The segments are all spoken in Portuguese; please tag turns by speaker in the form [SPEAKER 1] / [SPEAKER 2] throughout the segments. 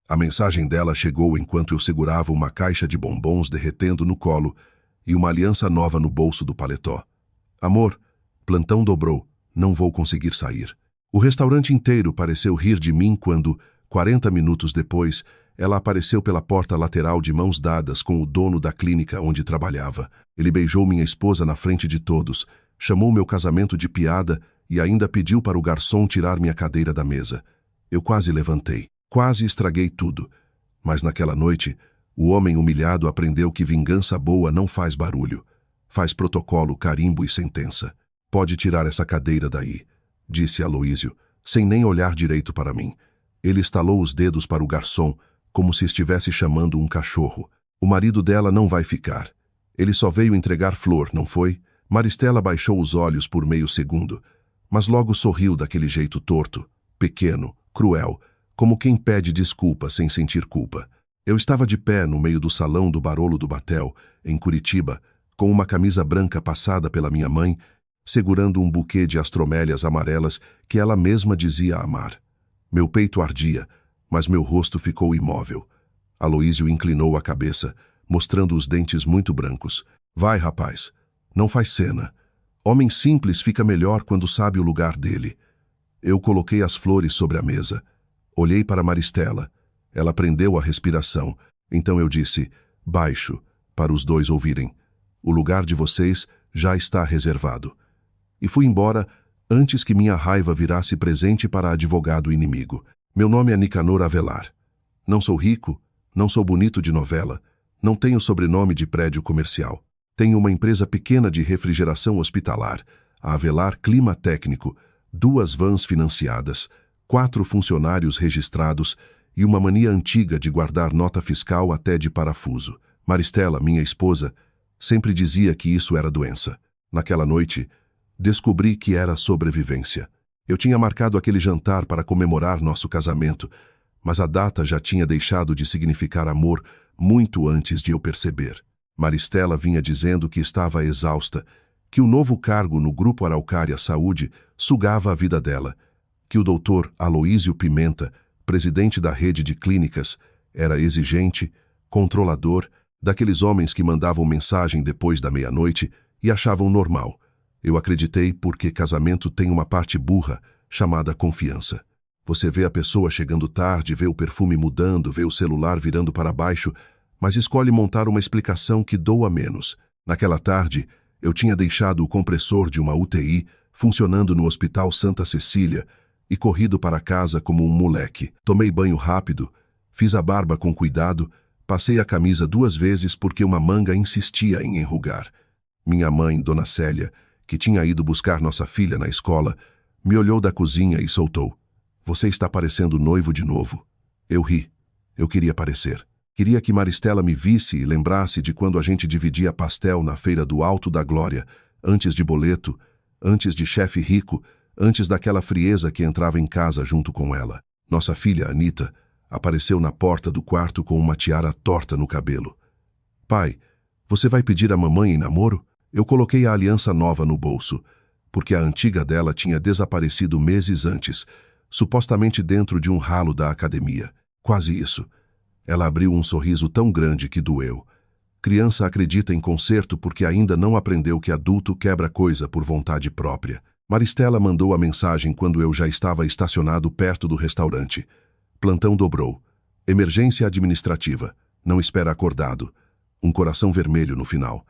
[SPEAKER 1] A mensagem dela chegou enquanto eu segurava uma caixa de bombons derretendo no colo e uma aliança nova no bolso do paletó. Amor, plantão dobrou, não vou conseguir sair. O restaurante inteiro pareceu rir de mim quando, 40 minutos depois, ela apareceu pela porta lateral de mãos dadas com o dono da clínica onde trabalhava. Ele beijou minha esposa na frente de todos, chamou meu casamento de piada e ainda pediu para o garçom tirar minha cadeira da mesa. Eu quase levantei. Quase estraguei tudo, mas naquela noite, o homem humilhado aprendeu que vingança boa não faz barulho, faz protocolo, carimbo e sentença. Pode tirar essa cadeira daí, disse Aloísio, sem nem olhar direito para mim. Ele estalou os dedos para o garçom, como se estivesse chamando um cachorro. O marido dela não vai ficar. Ele só veio entregar flor, não foi? Maristela baixou os olhos por meio segundo, mas logo sorriu daquele jeito torto, pequeno, cruel, como quem pede desculpa sem sentir culpa. Eu estava de pé no meio do salão do Barolo do Batel, em Curitiba, com uma camisa branca passada pela minha mãe, segurando um buquê de astromélias amarelas que ela mesma dizia amar. Meu peito ardia, mas meu rosto ficou imóvel. Aloísio inclinou a cabeça, mostrando os dentes muito brancos. Vai, rapaz, não faz cena. Homem simples fica melhor quando sabe o lugar dele. Eu coloquei as flores sobre a mesa. Olhei para Maristela. Ela prendeu a respiração. Então eu disse, baixo, para os dois ouvirem. O lugar de vocês já está reservado. E fui embora antes que minha raiva virasse presente para advogado inimigo. Meu nome é Nicanor Avelar. Não sou rico, não sou bonito de novela, não tenho sobrenome de prédio comercial. Tenho uma empresa pequena de refrigeração hospitalar, a Avelar Clima Técnico, 2 vans financiadas, 4 funcionários registrados e uma mania antiga de guardar nota fiscal até de parafuso. Maristela, minha esposa, sempre dizia que isso era doença. Naquela noite, descobri que era sobrevivência. Eu tinha marcado aquele jantar para comemorar nosso casamento, mas a data já tinha deixado de significar amor muito antes de eu perceber. Maristela vinha dizendo que estava exausta, que o novo cargo no Grupo Araucária Saúde sugava a vida dela, que o doutor Aloísio Pimenta, presidente da rede de clínicas, era exigente, controlador, daqueles homens que mandavam mensagem depois da meia-noite e achavam normal. Eu acreditei porque casamento tem uma parte burra, chamada confiança. Você vê a pessoa chegando tarde, vê o perfume mudando, vê o celular virando para baixo, mas escolhe montar uma explicação que doa menos. Naquela tarde, eu tinha deixado o compressor de uma UTI funcionando no Hospital Santa Cecília e corrido para casa como um moleque. Tomei banho rápido, fiz a barba com cuidado, passei a camisa 2 vezes porque uma manga insistia em enrugar. Minha mãe, Dona Célia, que tinha ido buscar nossa filha na escola, me olhou da cozinha e soltou. Você está parecendo noivo de novo. Eu ri. Eu queria parecer. Queria que Maristela me visse e lembrasse de quando a gente dividia pastel na feira do Alto da Glória, antes de boleto, antes de chefe rico, antes daquela frieza que entrava em casa junto com ela. Nossa filha, Anita, apareceu na porta do quarto com uma tiara torta no cabelo. Pai, você vai pedir a mamãe em namoro? Eu coloquei a aliança nova no bolso, porque a antiga dela tinha desaparecido meses antes, supostamente dentro de um ralo da academia. Quase isso. Ela abriu um sorriso tão grande que doeu. Criança acredita em conserto porque ainda não aprendeu que adulto quebra coisa por vontade própria. Maristela mandou a mensagem quando eu já estava estacionado perto do restaurante. Plantão dobrou. Emergência administrativa. Não espera acordado. Um coração vermelho no final.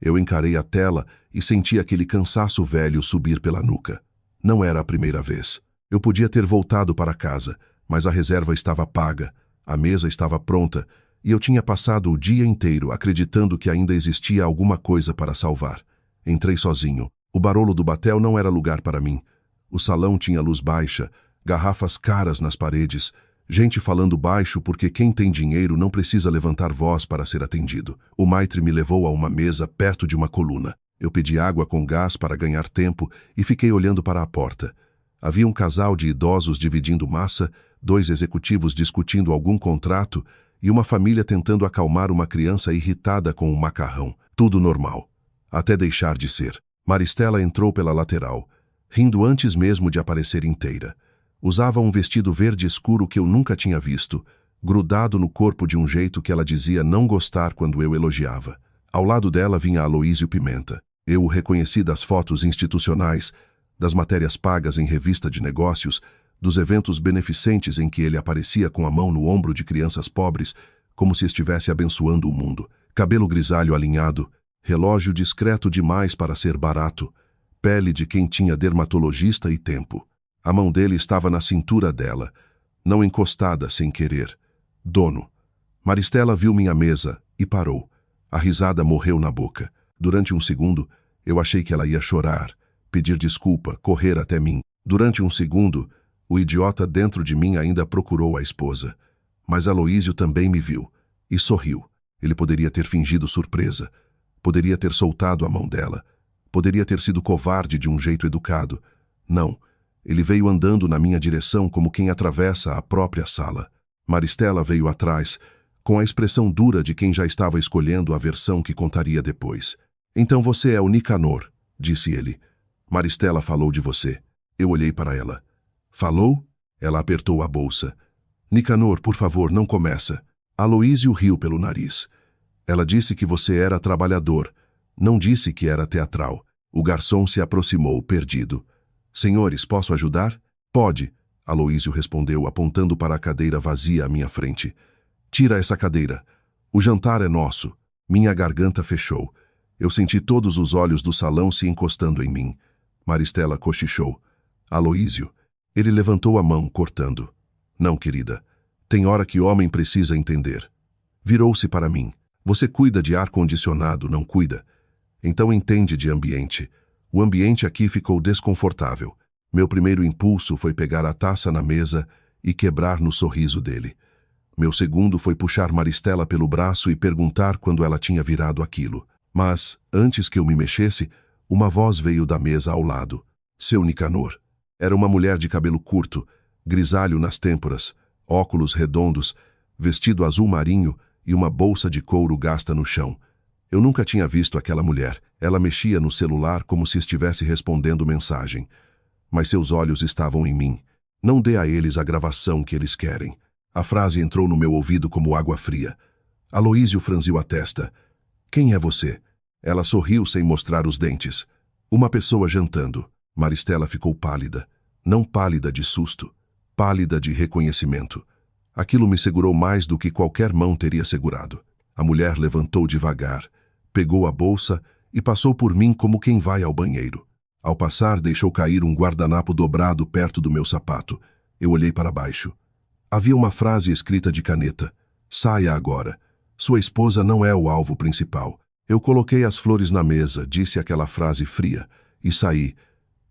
[SPEAKER 1] Eu encarei a tela e senti aquele cansaço velho subir pela nuca. Não era a primeira vez. Eu podia ter voltado para casa, mas a reserva estava paga, a mesa estava pronta e eu tinha passado o dia inteiro acreditando que ainda existia alguma coisa para salvar. Entrei sozinho. O Barolo do Batel não era lugar para mim. O salão tinha luz baixa, garrafas caras nas paredes, gente falando baixo porque quem tem dinheiro não precisa levantar voz para ser atendido. O maitre me levou a uma mesa perto de uma coluna. Eu pedi água com gás para ganhar tempo e fiquei olhando para a porta. Havia um casal de idosos dividindo massa, 2 executivos discutindo algum contrato e uma família tentando acalmar uma criança irritada com um macarrão. Tudo normal. Até deixar de ser. Maristela entrou pela lateral, rindo antes mesmo de aparecer inteira. Usava um vestido verde escuro que eu nunca tinha visto, grudado no corpo de um jeito que ela dizia não gostar quando eu elogiava. Ao lado dela vinha Aloísio Pimenta. Eu o reconheci das fotos institucionais, das matérias pagas em revista de negócios, dos eventos beneficentes em que ele aparecia com a mão no ombro de crianças pobres, como se estivesse abençoando o mundo. Cabelo grisalho alinhado, relógio discreto demais para ser barato, pele de quem tinha dermatologista e tempo. A mão dele estava na cintura dela, não encostada sem querer. Dono. Maristela viu minha mesa e parou. A risada morreu na boca. Durante um segundo, eu achei que ela ia chorar, pedir desculpa, correr até mim. Durante um segundo, o idiota dentro de mim ainda procurou a esposa. Mas Aloísio também me viu e sorriu. Ele poderia ter fingido surpresa, poderia ter soltado a mão dela, poderia ter sido covarde de um jeito educado. Não, ele veio andando na minha direção como quem atravessa a própria sala. Maristela veio atrás, com a expressão dura de quem já estava escolhendo a versão que contaria depois. Então você é o Nicanor, disse ele. Maristela falou de você. Eu olhei para ela. Falou? Ela apertou a bolsa. Nicanor, por favor, não começa. Aloísio riu pelo nariz. Ela disse que você era trabalhador. Não disse que era teatral. O garçom se aproximou, perdido. Senhores, posso ajudar? Pode, Aloísio respondeu, apontando para a cadeira vazia à minha frente. Tira essa cadeira. O jantar é nosso. Minha garganta fechou. Eu senti todos os olhos do salão se encostando em mim. Maristela cochichou. Aloísio. Ele levantou a mão, cortando. Não, querida. Tem hora que homem precisa entender. Virou-se para mim. Você cuida de ar-condicionado, não cuida? Então entende de ambiente. O ambiente aqui ficou desconfortável. Meu primeiro impulso foi pegar a taça na mesa e quebrar no sorriso dele. Meu segundo foi puxar Maristela pelo braço e perguntar quando ela tinha virado aquilo. Mas, antes que eu me mexesse, uma voz veio da mesa ao lado. Seu Nicanor. Era uma mulher de cabelo curto, grisalho nas têmporas, óculos redondos, vestido azul marinho e uma bolsa de couro gasta no chão. Eu nunca tinha visto aquela mulher. Ela mexia no celular como se estivesse respondendo mensagem. Mas seus olhos estavam em mim. Não dê a eles a gravação que eles querem. A frase entrou no meu ouvido como água fria. Aloísio franziu a testa. Quem é você? Ela sorriu sem mostrar os dentes. Uma pessoa jantando. Maristela ficou pálida. Não pálida de susto. Pálida de reconhecimento. Aquilo me segurou mais do que qualquer mão teria segurado. A mulher levantou devagar, pegou a bolsa e passou por mim como quem vai ao banheiro. Ao passar, deixou cair um guardanapo dobrado perto do meu sapato. Eu olhei para baixo. Havia uma frase escrita de caneta. Saia agora. Sua esposa não é o alvo principal. Eu coloquei as flores na mesa, disse aquela frase fria, e saí.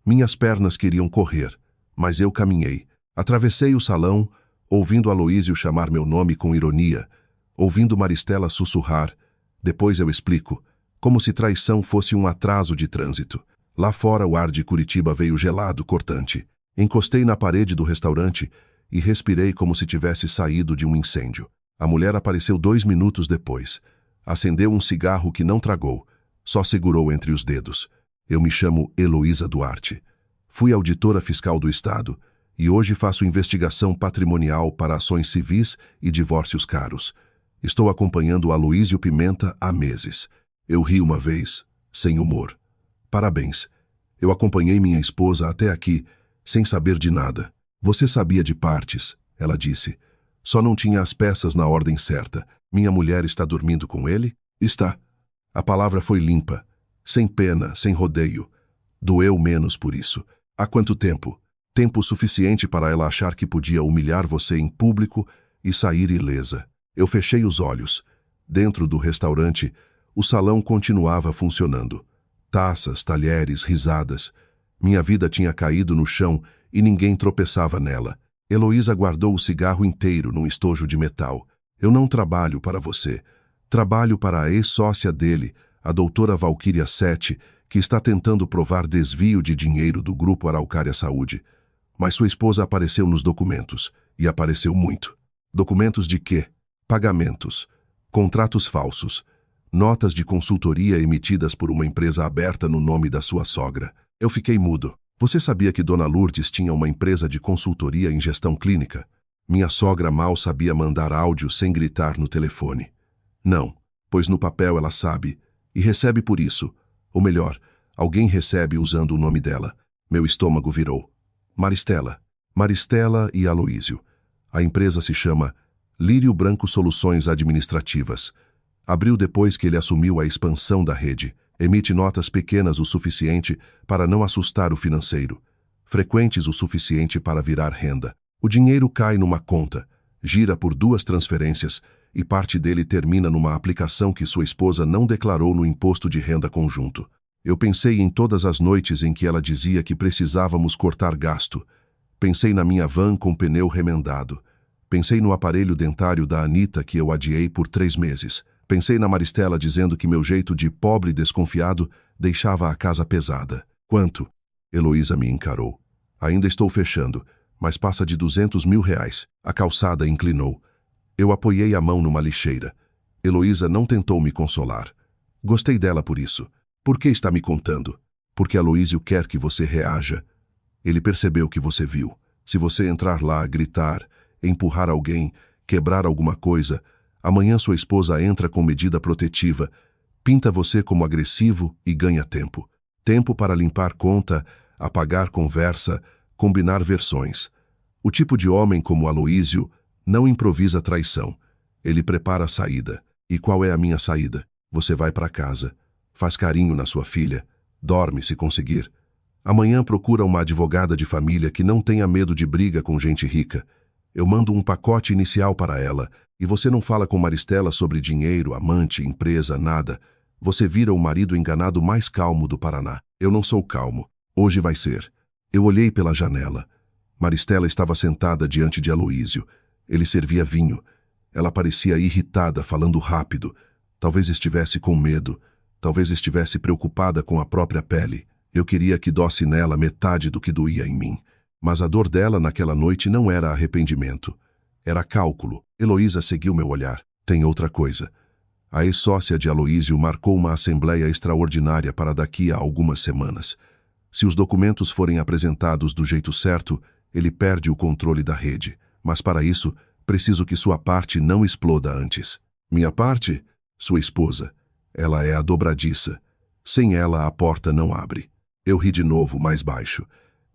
[SPEAKER 1] Minhas pernas queriam correr, mas eu caminhei. Atravessei o salão, ouvindo Aloísio chamar meu nome com ironia, ouvindo Maristela sussurrar. Depois eu explico, como se traição fosse um atraso de trânsito. Lá fora o ar de Curitiba veio gelado, cortante. Encostei na parede do restaurante e respirei como se tivesse saído de um incêndio. A mulher apareceu 2 minutos depois. Acendeu um cigarro que não tragou, só segurou entre os dedos. Eu me chamo Heloísa Duarte. Fui auditora fiscal do Estado e hoje faço investigação patrimonial para ações civis e divórcios caros. Estou acompanhando Aloísio Pimenta há meses. Eu ri uma vez, sem humor. Parabéns. Eu acompanhei minha esposa até aqui, sem saber de nada. Você sabia de partes, ela disse. Só não tinha as peças na ordem certa. Minha mulher está dormindo com ele? Está. A palavra foi limpa, sem pena, sem rodeio. Doeu menos por isso. Há quanto tempo? Tempo suficiente para ela achar que podia humilhar você em público e sair ilesa. Eu fechei os olhos. Dentro do restaurante, o salão continuava funcionando. Taças, talheres, risadas. Minha vida tinha caído no chão e ninguém tropeçava nela. Heloísa guardou o cigarro inteiro num estojo de metal. Eu não trabalho para você. Trabalho para a ex-sócia dele, a doutora Valquíria Sete, que está tentando provar desvio de dinheiro do Grupo Araucária Saúde. Mas sua esposa apareceu nos documentos, e apareceu muito. Documentos de quê? Pagamentos, contratos falsos, notas de consultoria emitidas por uma empresa aberta no nome da sua sogra. Eu fiquei mudo. Você sabia que Dona Lourdes tinha uma empresa de consultoria em gestão clínica? Minha sogra mal sabia mandar áudio sem gritar no telefone. Não, pois no papel ela sabe, e recebe por isso. Ou melhor, alguém recebe usando o nome dela. Meu estômago virou. Maristela. Maristela e Aloísio. A empresa se chama Lírio Branco Soluções Administrativas. Abriu depois que ele assumiu a expansão da rede. Emite notas pequenas o suficiente para não assustar o financeiro, frequentes o suficiente para virar renda. O dinheiro cai numa conta, gira por 2 transferências e parte dele termina numa aplicação que sua esposa não declarou no imposto de renda conjunto. Eu pensei em todas as noites em que ela dizia que precisávamos cortar gasto. Pensei na minha van com pneu remendado. Pensei no aparelho dentário da Anita que eu adiei por 3 meses. Pensei na Maristela dizendo que meu jeito de pobre desconfiado deixava a casa pesada. Quanto? Heloísa me encarou. Ainda estou fechando, mas passa de 200 mil reais. A calçada inclinou. Eu apoiei a mão numa lixeira. Heloísa não tentou me consolar. Gostei dela por isso. Por que está me contando? Porque Aloísio quer que você reaja. Ele percebeu que você viu. Se você entrar lá, gritar, empurrar alguém, quebrar alguma coisa, amanhã sua esposa entra com medida protetiva, pinta você como agressivo e ganha tempo. Tempo para limpar conta, apagar conversa, combinar versões. O tipo de homem como Aloísio não improvisa traição. Ele prepara a saída. E qual é a minha saída? Você vai para casa, faz carinho na sua filha, dorme se conseguir. Amanhã procura uma advogada de família que não tenha medo de briga com gente rica. Eu mando um pacote inicial para ela, e você não fala com Maristela sobre dinheiro, amante, empresa, nada. Você vira o marido enganado mais calmo do Paraná. Eu não sou calmo. Hoje vai ser. Eu olhei pela janela. Maristela estava sentada diante de Aloísio. Ele servia vinho. Ela parecia irritada, falando rápido. Talvez estivesse com medo. Talvez estivesse preocupada com a própria pele. Eu queria que dosse nela metade do que doía em mim. Mas a dor dela naquela noite não era arrependimento. Era cálculo. Heloísa seguiu meu olhar. Tem outra coisa. A ex-sócia de Aloísio marcou uma assembleia extraordinária para daqui a algumas semanas. Se os documentos forem apresentados do jeito certo, ele perde o controle da rede. Mas para isso, preciso que sua parte não exploda antes. Minha parte? Sua esposa. Ela é a dobradiça. Sem ela, a porta não abre. Eu ri de novo, mais baixo.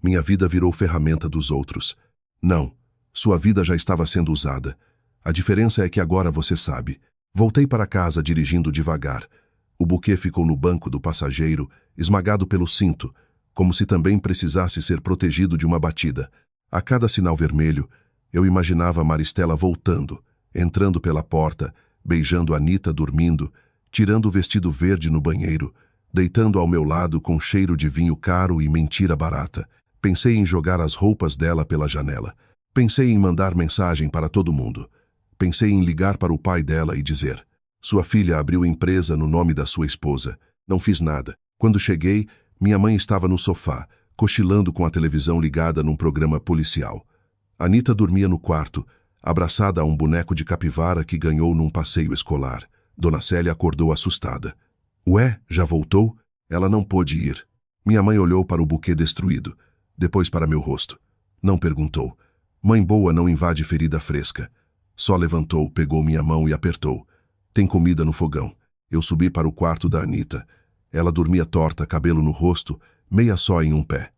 [SPEAKER 1] Minha vida virou ferramenta dos outros. Não. Sua vida já estava sendo usada. A diferença é que agora você sabe. Voltei para casa dirigindo devagar. O buquê ficou no banco do passageiro, esmagado pelo cinto, como se também precisasse ser protegido de uma batida. A cada sinal vermelho, eu imaginava Maristela voltando, entrando pela porta, beijando Anita dormindo, tirando o vestido verde no banheiro, deitando ao meu lado com cheiro de vinho caro e mentira barata. Pensei em jogar as roupas dela pela janela. Pensei em mandar mensagem para todo mundo. Pensei em ligar para o pai dela e dizer: sua filha abriu empresa no nome da sua esposa. Não fiz nada. Quando cheguei, minha mãe estava no sofá, cochilando com a televisão ligada num programa policial. Anita dormia no quarto, abraçada a um boneco de capivara que ganhou num passeio escolar. Dona Célia acordou assustada. Ué, já voltou? Ela não pôde ir. Minha mãe olhou para o buquê destruído, depois para meu rosto. Não perguntou. Mãe boa não invade ferida fresca. Só levantou, pegou minha mão e apertou. Tem comida no fogão. Eu subi para o quarto da Anita. Ela dormia torta, cabelo no rosto, meia só em um pé.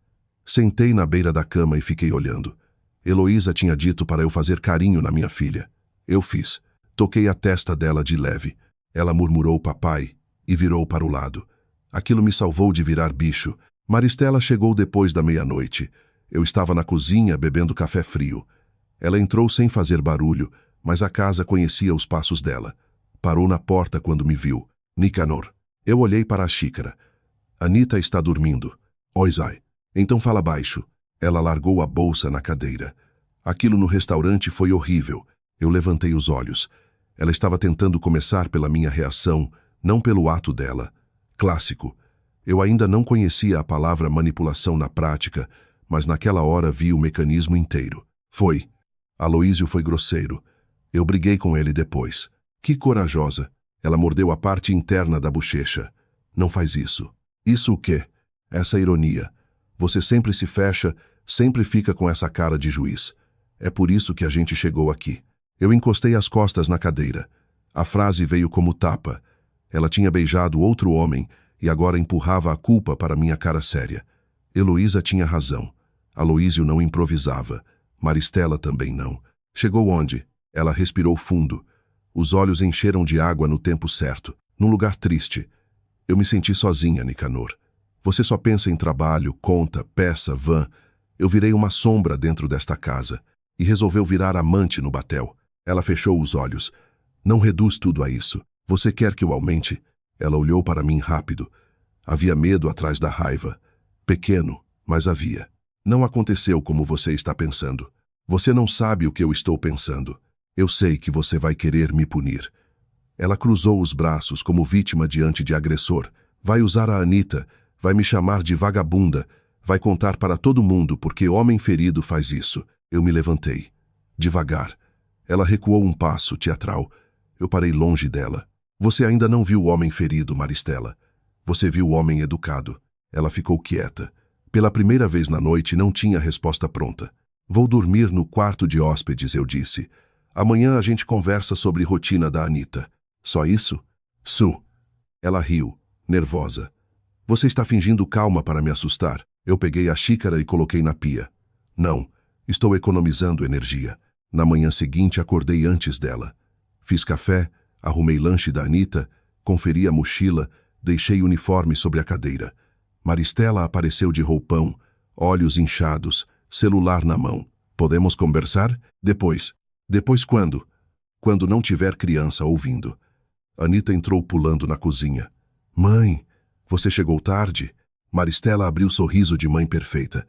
[SPEAKER 1] Sentei na beira da cama e fiquei olhando. Heloísa tinha dito para eu fazer carinho na minha filha. Eu fiz. Toquei a testa dela de leve. Ela murmurou papai e virou para o lado. Aquilo me salvou de virar bicho. Maristela chegou depois da meia-noite. Eu estava na cozinha bebendo café frio. Ela entrou sem fazer barulho, mas a casa conhecia os passos dela. Parou na porta quando me viu. Nicanor. Eu olhei para a xícara. Anita está dormindo. Oisai. Então fala baixo. Ela largou a bolsa na cadeira. Aquilo no restaurante foi horrível. Eu levantei os olhos. Ela estava tentando começar pela minha reação, não pelo ato dela. Clássico. Eu ainda não conhecia a palavra manipulação na prática, mas naquela hora vi o mecanismo inteiro. Foi. Aloísio foi grosseiro. Eu briguei com ele depois. Que corajosa. Ela mordeu a parte interna da bochecha. Não faz isso. Isso o quê? Essa ironia. Você sempre se fecha, sempre fica com essa cara de juiz. É por isso que a gente chegou aqui. Eu encostei as costas na cadeira. A frase veio como tapa. Ela tinha beijado outro homem e agora empurrava a culpa para minha cara séria. Heloísa tinha razão. Aloísio não improvisava. Maristela também não. Chegou onde? Ela respirou fundo. Os olhos encheram de água no tempo certo, num lugar triste. Eu me senti sozinha, Nicanor. Você só pensa em trabalho, conta, peça, van. Eu virei uma sombra dentro desta casa. E resolveu virar amante no batel. Ela fechou os olhos. Não reduz tudo a isso. Você quer que eu aumente? Ela olhou para mim rápido. Havia medo atrás da raiva. Pequeno, mas havia. Não aconteceu como você está pensando. Você não sabe o que eu estou pensando. Eu sei que você vai querer me punir. Ela cruzou os braços como vítima diante de agressor. Vai usar a Anita, vai me chamar de vagabunda, vai contar para todo mundo porque homem ferido faz isso. Eu me levantei. Devagar. Ela recuou um passo, teatral. Eu parei longe dela. Você ainda não viu o homem ferido, Maristela. Você viu o homem educado. Ela ficou quieta. Pela primeira vez na noite não tinha resposta pronta. Vou dormir no quarto de hóspedes, eu disse. Amanhã a gente conversa sobre rotina da Anita. Só isso? Su. Ela riu, nervosa. Você está fingindo calma para me assustar. Eu peguei a xícara e coloquei na pia. Não, estou economizando energia. Na manhã seguinte acordei antes dela. Fiz café, arrumei lanche da Anita, conferi a mochila, deixei o uniforme sobre a cadeira. Maristela apareceu de roupão, olhos inchados, celular na mão. Podemos conversar? Depois. Depois quando? Quando não tiver criança ouvindo. Anita entrou pulando na cozinha. Mãe, você chegou tarde? Maristela abriu sorriso de mãe perfeita.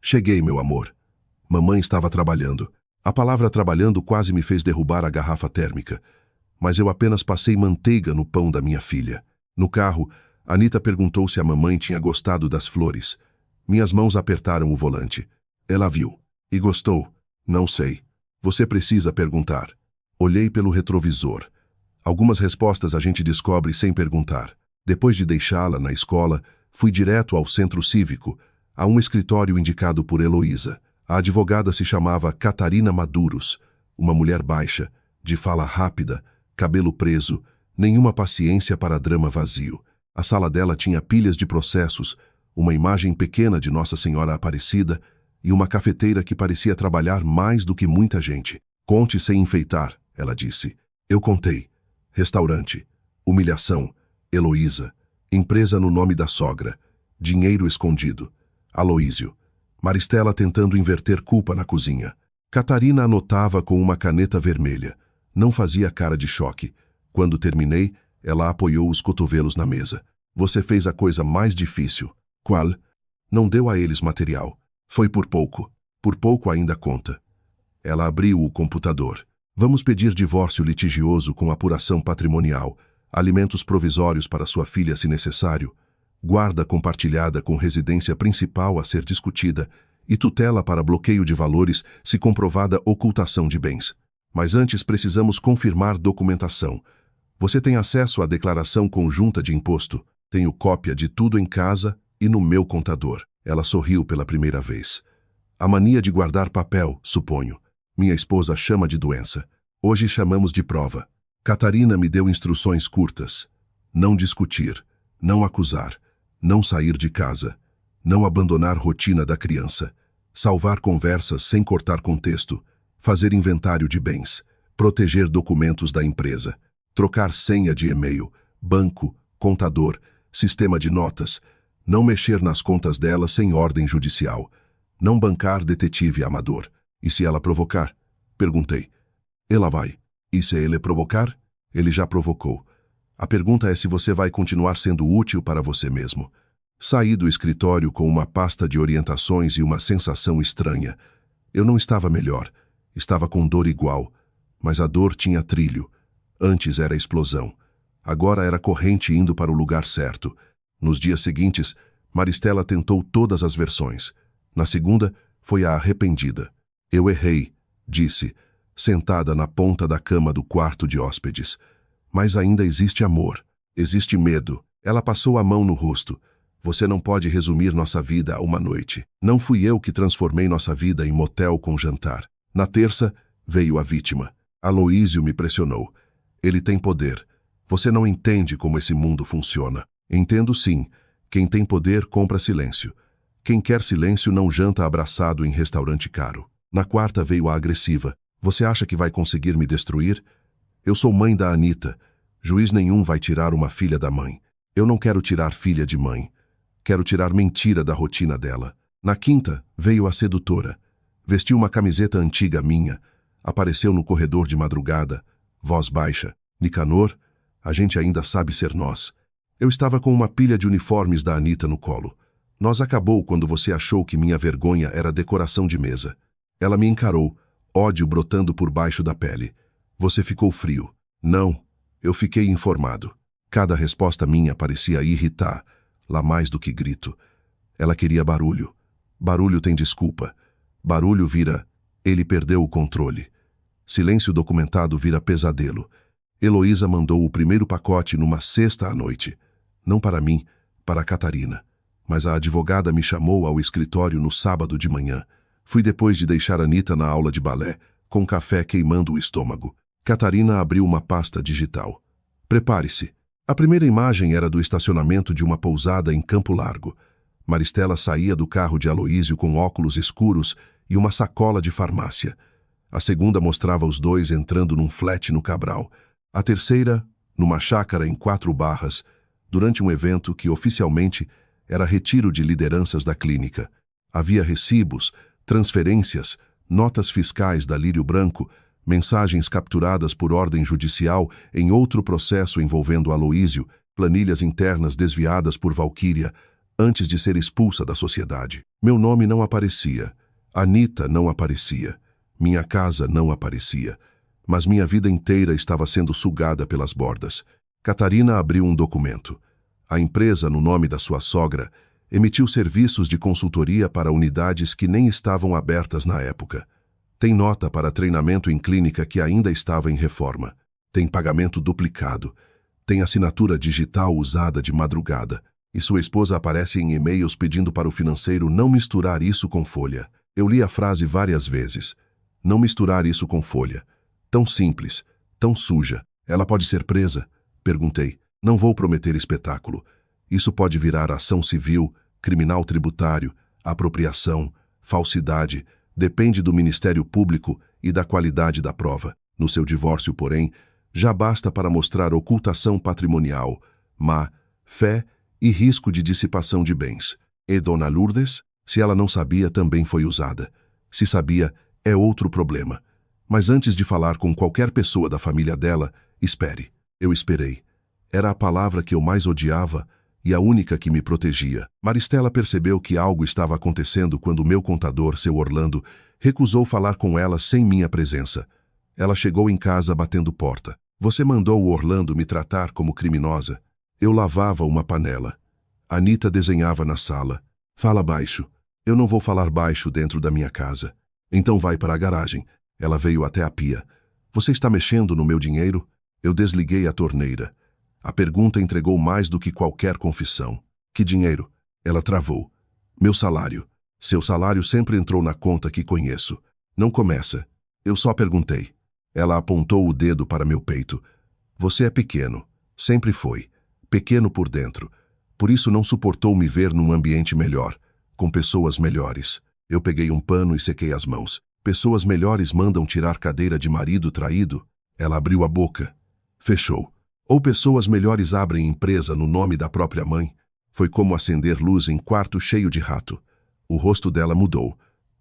[SPEAKER 1] Cheguei, meu amor. Mamãe estava trabalhando. A palavra trabalhando quase me fez derrubar a garrafa térmica. Mas eu apenas passei manteiga no pão da minha filha. No carro, Anita perguntou se a mamãe tinha gostado das flores. Minhas mãos apertaram o volante. Ela viu. E gostou? Não sei. Você precisa perguntar. Olhei pelo retrovisor. Algumas respostas a gente descobre sem perguntar. Depois de deixá-la na escola, fui direto ao centro cívico, a um escritório indicado por Heloísa. A advogada se chamava Catarina Maduros, uma mulher baixa, de fala rápida, cabelo preso, nenhuma paciência para drama vazio. A sala dela tinha pilhas de processos, uma imagem pequena de Nossa Senhora Aparecida e uma cafeteira que parecia trabalhar mais do que muita gente. Conte sem enfeitar, ela disse. Eu contei. Restaurante. Humilhação. Heloísa. Empresa no nome da sogra. Dinheiro escondido. Aloísio. Maristela tentando inverter culpa na cozinha. Catarina anotava com uma caneta vermelha. Não fazia cara de choque. Quando terminei, ela apoiou os cotovelos na mesa. Você fez a coisa mais difícil. Qual? Não deu a eles material. Foi por pouco. Por pouco ainda conta. Ela abriu o computador. Vamos pedir divórcio litigioso com apuração patrimonial, alimentos provisórios para sua filha se necessário, guarda compartilhada com residência principal a ser discutida e tutela para bloqueio de valores se comprovada ocultação de bens. Mas antes precisamos confirmar documentação. Você tem acesso à declaração conjunta de imposto. Tenho cópia de tudo em casa e no meu contador. Ela sorriu pela primeira vez. A mania de guardar papel, suponho. Minha esposa chama de doença. Hoje chamamos de prova. Catarina me deu instruções curtas. Não discutir, não acusar, não sair de casa, não abandonar rotina da criança, salvar conversas sem cortar contexto, fazer inventário de bens, proteger documentos da empresa, trocar senha de e-mail, banco, contador, sistema de notas, não mexer nas contas dela sem ordem judicial, não bancar detetive amador. E se ela provocar? Perguntei. Ela vai. E se ele provocar? Ele já provocou. A pergunta é se você vai continuar sendo útil para você mesmo. Saí do escritório com uma pasta de orientações e uma sensação estranha. Eu não estava melhor. Estava com dor igual. Mas a dor tinha trilho. Antes era explosão. Agora era corrente indo para o lugar certo. Nos dias seguintes, Maristela tentou todas as versões. Na segunda, foi a arrependida. Eu errei, disse, sentada na ponta da cama do quarto de hóspedes. Mas ainda existe amor. Existe medo. Ela passou a mão no rosto. Você não pode resumir nossa vida a uma noite. Não fui eu que transformei nossa vida em motel com jantar. Na terça, veio a vítima. Aloísio me pressionou. Ele tem poder. Você não entende como esse mundo funciona. Entendo sim. Quem tem poder compra silêncio. Quem quer silêncio não janta abraçado em restaurante caro. Na quarta veio a agressiva. Você acha que vai conseguir me destruir? Eu sou mãe da Anita. Juiz nenhum vai tirar uma filha da mãe. Eu não quero tirar filha de mãe. Quero tirar mentira da rotina dela. Na quinta, veio a sedutora. Vestiu uma camiseta antiga minha. Apareceu no corredor de madrugada. Voz baixa. Nicanor, a gente ainda sabe ser nós. Eu estava com uma pilha de uniformes da Anita no colo. Nós acabou quando você achou que minha vergonha era decoração de mesa. Ela me encarou, ódio brotando por baixo da pele. Você ficou frio. Não, eu fiquei informado. Cada resposta minha parecia irritar, lá mais do que grito. Ela queria barulho. Barulho tem desculpa. Barulho vira, ele perdeu o controle. Silêncio documentado vira pesadelo. Heloísa mandou o primeiro pacote numa sexta à noite. Não para mim, para a Catarina. Mas a advogada me chamou ao escritório no sábado de manhã. Fui depois de deixar Anita na aula de balé, com café queimando o estômago. Catarina abriu uma pasta digital. Prepare-se. A primeira imagem era do estacionamento de uma pousada em Campo Largo. Maristela saía do carro de Aloísio com óculos escuros e uma sacola de farmácia. A segunda mostrava os dois entrando num flat no Cabral. A terceira, numa chácara em 4 Barras, durante um evento que oficialmente era retiro de lideranças da clínica. Havia recibos, transferências, notas fiscais da Lírio Branco, mensagens capturadas por ordem judicial em outro processo envolvendo Aloísio, planilhas internas desviadas por Valquíria, antes de ser expulsa da sociedade. Meu nome não aparecia. Anita não aparecia. Minha casa não aparecia. Mas minha vida inteira estava sendo sugada pelas bordas. Catarina abriu um documento. A empresa, no nome da sua sogra, emitiu serviços de consultoria para unidades que nem estavam abertas na época. Tem nota para treinamento em clínica que ainda estava em reforma. Tem pagamento duplicado. Tem assinatura digital usada de madrugada. E sua esposa aparece em e-mails pedindo para o financeiro não misturar isso com folha. Eu li a frase várias vezes. Não misturar isso com folha. Tão simples, tão suja. Ela pode ser presa? Perguntei. Não vou prometer espetáculo. Isso pode virar ação civil, criminal tributário, apropriação, falsidade. Depende do Ministério Público e da qualidade da prova. No seu divórcio, porém, já basta para mostrar ocultação patrimonial, má fé e risco de dissipação de bens. E Dona Lourdes, se ela não sabia, também foi usada. Se sabia, é outro problema. Mas antes de falar com qualquer pessoa da família dela, espere. Eu esperei. Era a palavra que eu mais odiava e a única que me protegia. Maristela percebeu que algo estava acontecendo quando meu contador, seu Orlando, recusou falar com ela sem minha presença. Ela chegou em casa batendo porta. Você mandou o Orlando me tratar como criminosa. Eu lavava uma panela. Anita desenhava na sala. Fala baixo. Eu não vou falar baixo dentro da minha casa. Então vai para a garagem. Ela veio até a pia. Você está mexendo no meu dinheiro? Eu desliguei a torneira. A pergunta entregou mais do que qualquer confissão. Que dinheiro? Ela travou. Meu salário. Seu salário sempre entrou na conta que conheço. Não começa. Eu só perguntei. Ela apontou o dedo para meu peito. Você é pequeno. Sempre foi. Pequeno por dentro. Por isso não suportou me ver num ambiente melhor, com pessoas melhores. Eu peguei um pano e sequei as mãos. Pessoas melhores mandam tirar cadeira de marido traído? Ela abriu a boca. Fechou. Ou pessoas melhores abrem empresa no nome da própria mãe? Foi como acender luz em quarto cheio de rato. O rosto dela mudou.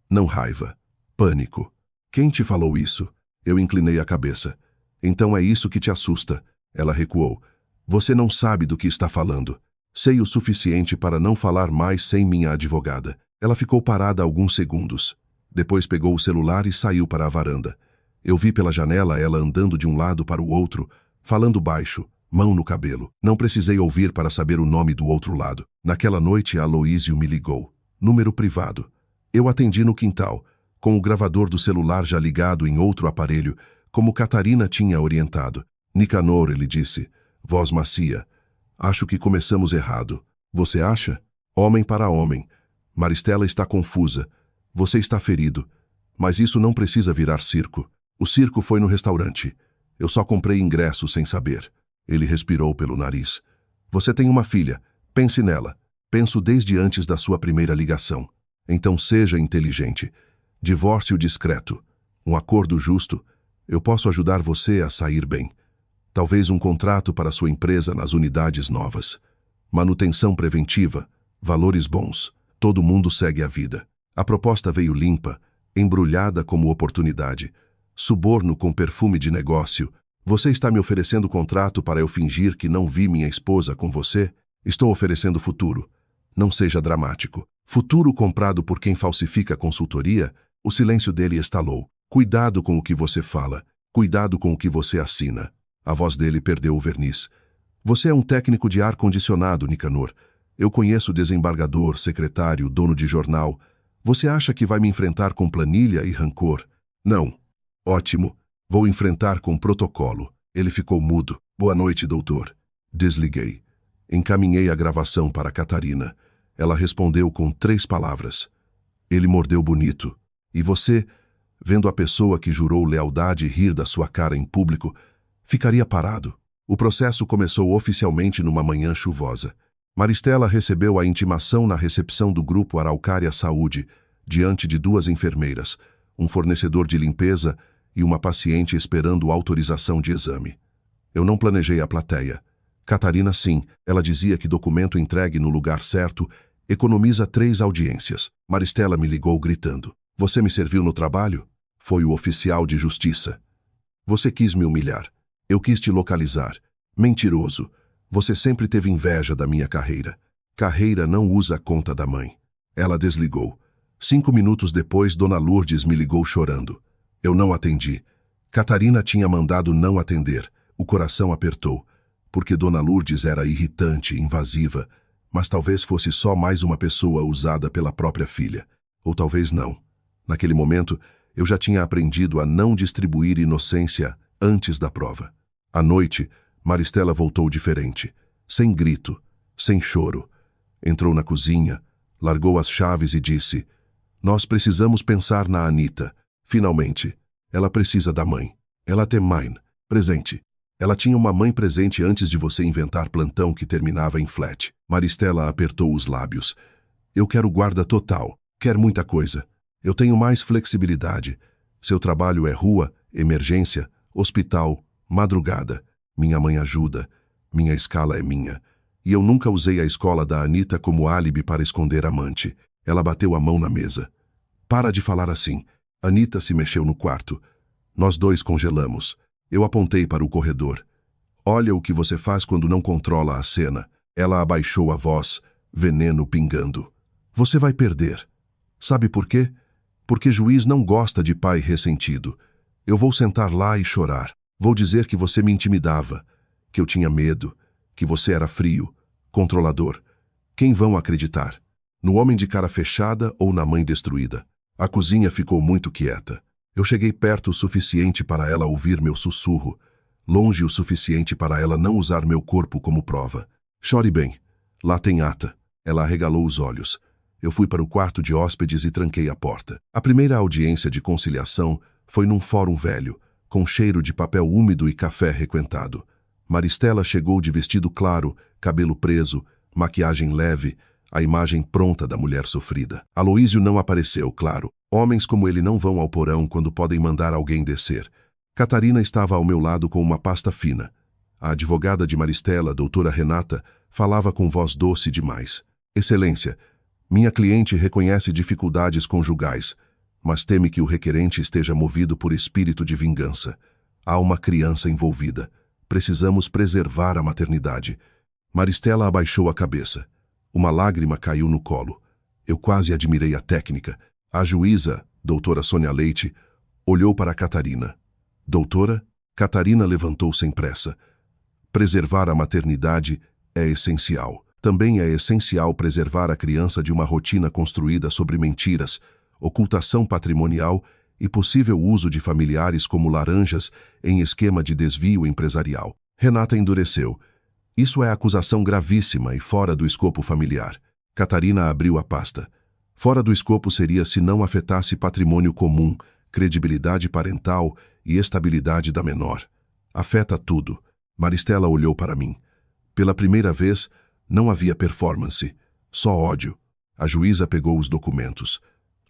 [SPEAKER 1] Não raiva. Pânico. Quem te falou isso? Eu inclinei a cabeça. Então é isso que te assusta. Ela recuou. Você não sabe do que está falando. Sei o suficiente para não falar mais sem minha advogada. Ela ficou parada alguns segundos. Depois pegou o celular e saiu para a varanda. Eu vi pela janela ela andando de um lado para o outro, falando baixo, mão no cabelo. Não precisei ouvir para saber o nome do outro lado. Naquela noite, Aloísio me ligou. Número privado. Eu atendi no quintal, com o gravador do celular já ligado em outro aparelho, como Catarina tinha orientado. Nicanor, ele disse. Voz macia. Acho que começamos errado. Você acha? Homem para homem. Maristela está confusa. Você está ferido. Mas isso não precisa virar circo. O circo foi no restaurante. Eu só comprei ingresso sem saber. Ele respirou pelo nariz. Você tem uma filha. Pense nela. Penso desde antes da sua primeira ligação. Então seja inteligente. Divórcio discreto. Um acordo justo. Eu posso ajudar você a sair bem. Talvez um contrato para sua empresa nas unidades novas. Manutenção preventiva. Valores bons. Todo mundo segue a vida. A proposta veio limpa, embrulhada como oportunidade. Suborno com perfume de negócio. Você está me oferecendo contrato para eu fingir que não vi minha esposa com você? Estou oferecendo futuro. Não seja dramático. Futuro comprado por quem falsifica a consultoria? O silêncio dele estalou. Cuidado com o que você fala. Cuidado com o que você assina. A voz dele perdeu o verniz. Você é um técnico de ar-condicionado, Nicanor. Eu conheço desembargador, secretário, dono de jornal. Você acha que vai me enfrentar com planilha e rancor? Não. Ótimo. Vou enfrentar com protocolo. Ele ficou mudo. Boa noite, doutor. Desliguei. Encaminhei a gravação para Catarina. Ela respondeu com 3 palavras. Ele mordeu bonito. E você, vendo a pessoa que jurou lealdade rir da sua cara em público, ficaria parado. O processo começou oficialmente numa manhã chuvosa. Maristela recebeu a intimação na recepção do Grupo Araucária Saúde, diante de 2 enfermeiras, um fornecedor de limpeza e uma paciente esperando autorização de exame. Eu não planejei a plateia. Catarina, sim, ela dizia que documento entregue no lugar certo economiza 3 audiências. Maristela me ligou gritando. Você me serviu no trabalho? Foi o oficial de justiça. Você quis me humilhar. Eu quis te localizar. Mentiroso. Você sempre teve inveja da minha carreira. Carreira não usa a conta da mãe. Ela desligou. 5 minutos depois, Dona Lourdes me ligou chorando. Eu não atendi. Catarina tinha mandado não atender. O coração apertou. Porque Dona Lourdes era irritante, invasiva, mas talvez fosse só mais uma pessoa usada pela própria filha. Ou talvez não. Naquele momento, eu já tinha aprendido a não distribuir inocência antes da prova. À noite, Maristela voltou diferente, sem grito, sem choro. Entrou na cozinha, largou as chaves e disse: Nós precisamos pensar na Anita. Finalmente, ela precisa da mãe. Ela tem mãe, presente. Ela tinha uma mãe presente antes de você inventar plantão que terminava em flat. Maristela apertou os lábios. Eu quero guarda total. Quer muita coisa. Eu tenho mais flexibilidade. Seu trabalho é rua, emergência, hospital, madrugada. Minha mãe ajuda. Minha escala é minha. E eu nunca usei a escola da Anita como álibi para esconder amante. Ela bateu a mão na mesa. Para de falar assim. Anita se mexeu no quarto. Nós 2 congelamos. Eu apontei para o corredor. Olha o que você faz quando não controla a cena. Ela abaixou a voz, veneno pingando. Você vai perder. Sabe por quê? Porque juiz não gosta de pai ressentido. Eu vou sentar lá e chorar. Vou dizer que você me intimidava, que eu tinha medo, que você era frio, controlador. Quem vão acreditar? No homem de cara fechada ou na mãe destruída? A cozinha ficou muito quieta. Eu cheguei perto o suficiente para ela ouvir meu sussurro, longe o suficiente para ela não usar meu corpo como prova. Chore bem. Lá tem ata. Ela arregalou os olhos. Eu fui para o quarto de hóspedes e tranquei a porta. A primeira audiência de conciliação foi num fórum velho, com cheiro de papel úmido e café requentado. Maristela chegou de vestido claro, cabelo preso, maquiagem leve, a imagem pronta da mulher sofrida. Aloísio não apareceu, claro. Homens como ele não vão ao porão quando podem mandar alguém descer. Catarina estava ao meu lado com uma pasta fina. A advogada de Maristela, doutora Renata, falava com voz doce demais. Excelência, minha cliente reconhece dificuldades conjugais, mas teme que o requerente esteja movido por espírito de vingança. Há uma criança envolvida. Precisamos preservar a maternidade. Maristela abaixou a cabeça. Uma lágrima caiu no colo. Eu quase admirei a técnica. A juíza, doutora Sônia Leite, olhou para Catarina. Doutora? Catarina levantou sem pressa. Preservar a maternidade é essencial. Também é essencial preservar a criança de uma rotina construída sobre mentiras, ocultação patrimonial e possível uso de familiares como laranjas em esquema de desvio empresarial. Renata endureceu. Isso é acusação gravíssima e fora do escopo familiar. Catarina abriu a pasta. Fora do escopo seria se não afetasse patrimônio comum, credibilidade parental e estabilidade da menor. Afeta tudo. Maristela olhou para mim. Pela primeira vez, não havia performance, só ódio. A juíza pegou os documentos.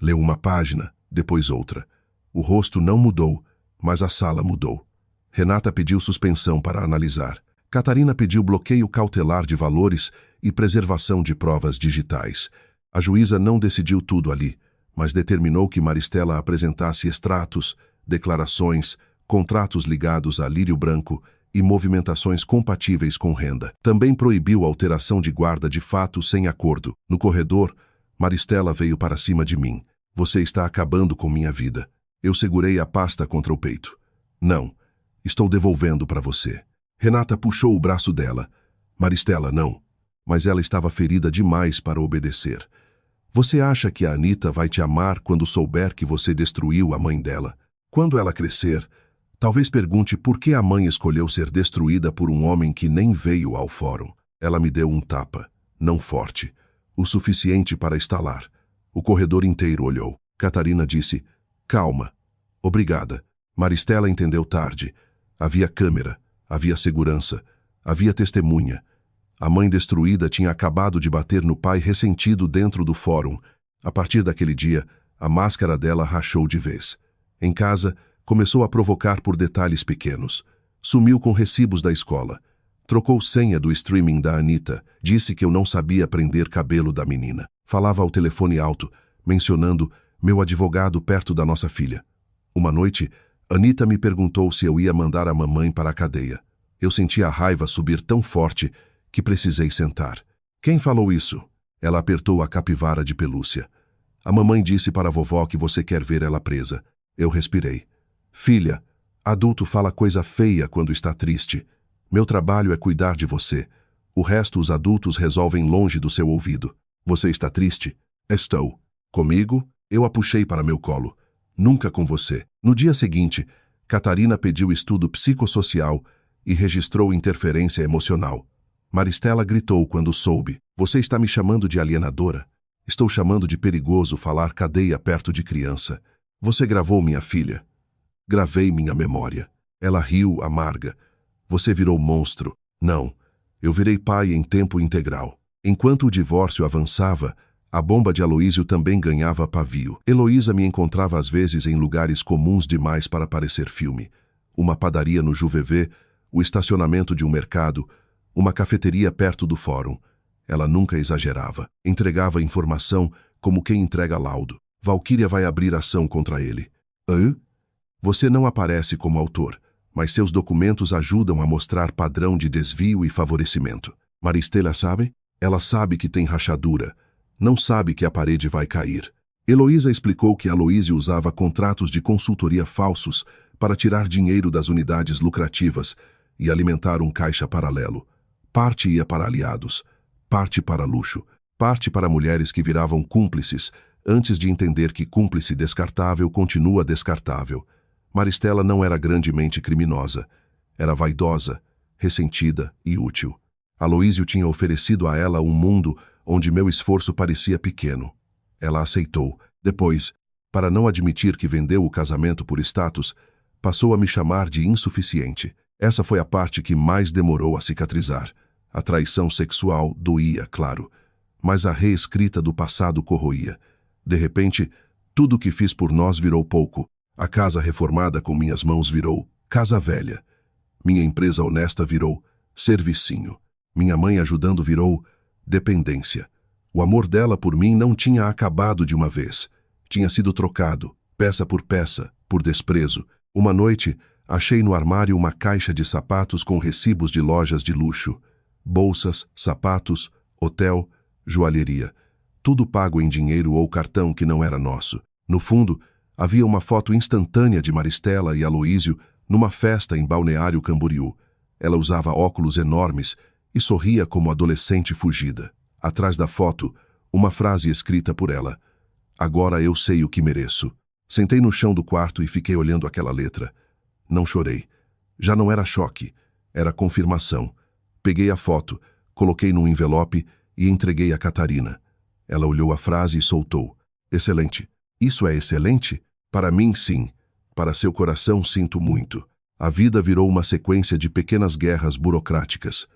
[SPEAKER 1] Leu uma página, depois outra. O rosto não mudou, mas a sala mudou. Renata pediu suspensão para analisar. Catarina pediu bloqueio cautelar de valores e preservação de provas digitais. A juíza não decidiu tudo ali, mas determinou que Maristela apresentasse extratos, declarações, contratos ligados a Lírio Branco e movimentações compatíveis com renda. Também proibiu a alteração de guarda de fato sem acordo. No corredor, Maristela veio para cima de mim. Você está acabando com minha vida. Eu segurei a pasta contra o peito. Não, estou devolvendo para você. Renata puxou o braço dela. Maristela, não. Mas ela estava ferida demais para obedecer. Você acha que a Anita vai te amar quando souber que você destruiu a mãe dela? Quando ela crescer, talvez pergunte por que a mãe escolheu ser destruída por um homem que nem veio ao fórum. Ela me deu um tapa, não forte, o suficiente para estalar. O corredor inteiro olhou. Catarina disse, calma. Obrigada. Maristela entendeu tarde. Havia câmera, havia segurança, havia testemunha. A mãe destruída tinha acabado de bater no pai ressentido dentro do fórum. A partir daquele dia, a máscara dela rachou de vez. Em casa, começou a provocar por detalhes pequenos. Sumiu com recibos da escola. Trocou senha do streaming da Anita. Disse que eu não sabia prender cabelo da menina. Falava ao telefone alto, mencionando meu advogado perto da nossa filha. Uma noite, Anita me perguntou se eu ia mandar a mamãe para a cadeia. Eu senti a raiva subir tão forte que precisei sentar. Quem falou isso? Ela apertou a capivara de pelúcia. A mamãe disse para a vovó que você quer ver ela presa. Eu respirei. Filha, adulto fala coisa feia quando está triste. Meu trabalho é cuidar de você. O resto os adultos resolvem longe do seu ouvido. Você está triste? Estou. Comigo? Eu a puxei para meu colo. Nunca com você. No dia seguinte, Catarina pediu estudo psicossocial e registrou interferência emocional. Maristela gritou quando soube. Você está me chamando de alienadora? Estou chamando de perigoso falar cadeia perto de criança. Você gravou minha filha. Gravei minha memória. Ela riu, amarga. Você virou monstro. Não. Eu virei pai em tempo integral. Enquanto o divórcio avançava, a bomba de Aloísio também ganhava pavio. Heloísa me encontrava às vezes em lugares comuns demais para parecer filme. Uma padaria no Juvevê, o estacionamento de um mercado, uma cafeteria perto do fórum. Ela nunca exagerava. Entregava informação como quem entrega laudo. Valquíria vai abrir ação contra ele. Hã? Você não aparece como autor, mas seus documentos ajudam a mostrar padrão de desvio e favorecimento. Maristela sabe? Ela sabe que tem rachadura. Não sabe que a parede vai cair. Heloísa explicou que Aloísio usava contratos de consultoria falsos para tirar dinheiro das unidades lucrativas e alimentar um caixa paralelo. Parte ia para aliados, parte para luxo, parte para mulheres que viravam cúmplices, antes de entender que cúmplice descartável continua descartável. Maristela não era grandemente criminosa. Era vaidosa, ressentida e útil. Aloísio tinha oferecido a ela um mundo onde meu esforço parecia pequeno. Ela aceitou. Depois, para não admitir que vendeu o casamento por status, passou a me chamar de insuficiente. Essa foi a parte que mais demorou a cicatrizar. A traição sexual doía, claro, mas a reescrita do passado corroía. De repente, tudo o que fiz por nós virou pouco. A casa reformada com minhas mãos virou casa velha. Minha empresa honesta virou servicinho. Minha mãe ajudando virou dependência. O amor dela por mim não tinha acabado de uma vez. Tinha sido trocado, peça por peça, por desprezo. Uma noite, achei no armário uma caixa de sapatos com recibos de lojas de luxo. Bolsas, sapatos, hotel, joalheria. Tudo pago em dinheiro ou cartão que não era nosso. No fundo, havia uma foto instantânea de Maristela e Aloísio numa festa em Balneário Camboriú. Ela usava óculos enormes e sorria como adolescente fugida. Atrás da foto, uma frase escrita por ela. Agora eu sei o que mereço. Sentei no chão do quarto e fiquei olhando aquela letra. Não chorei. Já não era choque, era confirmação. Peguei a foto, coloquei num envelope e entreguei a Catarina. Ela olhou a frase e soltou. Excelente. Isso é excelente? Para mim, sim. Para seu coração, sinto muito. A vida virou uma sequência de pequenas guerras burocráticas.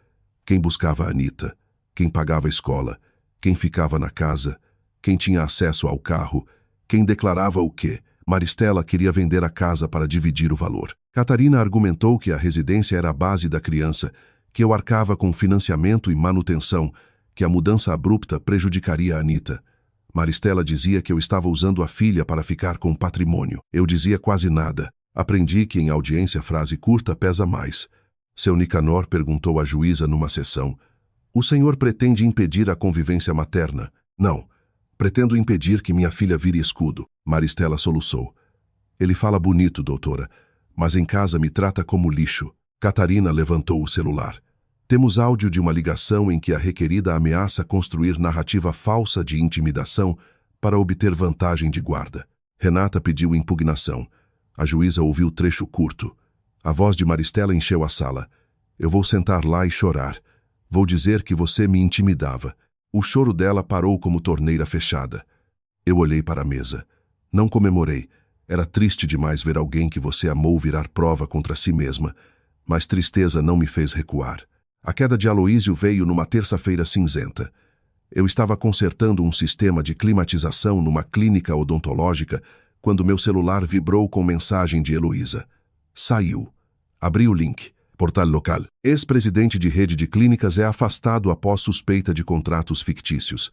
[SPEAKER 1] Quem buscava a Anita? Quem pagava a escola? Quem ficava na casa? Quem tinha acesso ao carro? Quem declarava o quê? Maristela queria vender a casa para dividir o valor. Catarina argumentou que a residência era a base da criança, que eu arcava com financiamento e manutenção, que a mudança abrupta prejudicaria a Anita. Maristela dizia que eu estava usando a filha para ficar com patrimônio. Eu dizia quase nada. Aprendi que em audiência frase curta pesa mais. Seu Nicanor perguntou à juíza numa sessão: "O senhor pretende impedir a convivência materna?" "Não. Pretendo impedir que minha filha vire escudo." Maristela soluçou. "Ele fala bonito, doutora, mas em casa me trata como lixo." Catarina levantou o celular. Temos áudio de uma ligação em que a requerida ameaça construir narrativa falsa de intimidação para obter vantagem de guarda. Renata pediu impugnação. A juíza ouviu trecho curto. A voz de Maristela encheu a sala. "Eu vou sentar lá e chorar. Vou dizer que você me intimidava." O choro dela parou como torneira fechada. Eu olhei para a mesa. Não comemorei. Era triste demais ver alguém que você amou virar prova contra si mesma. Mas tristeza não me fez recuar. A queda de Aloísio veio numa terça-feira cinzenta. Eu estava consertando um sistema de climatização numa clínica odontológica quando meu celular vibrou com mensagem de Heloísa. Saiu. Abri o link. Portal local. Ex-presidente de rede de clínicas é afastado após suspeita de contratos fictícios.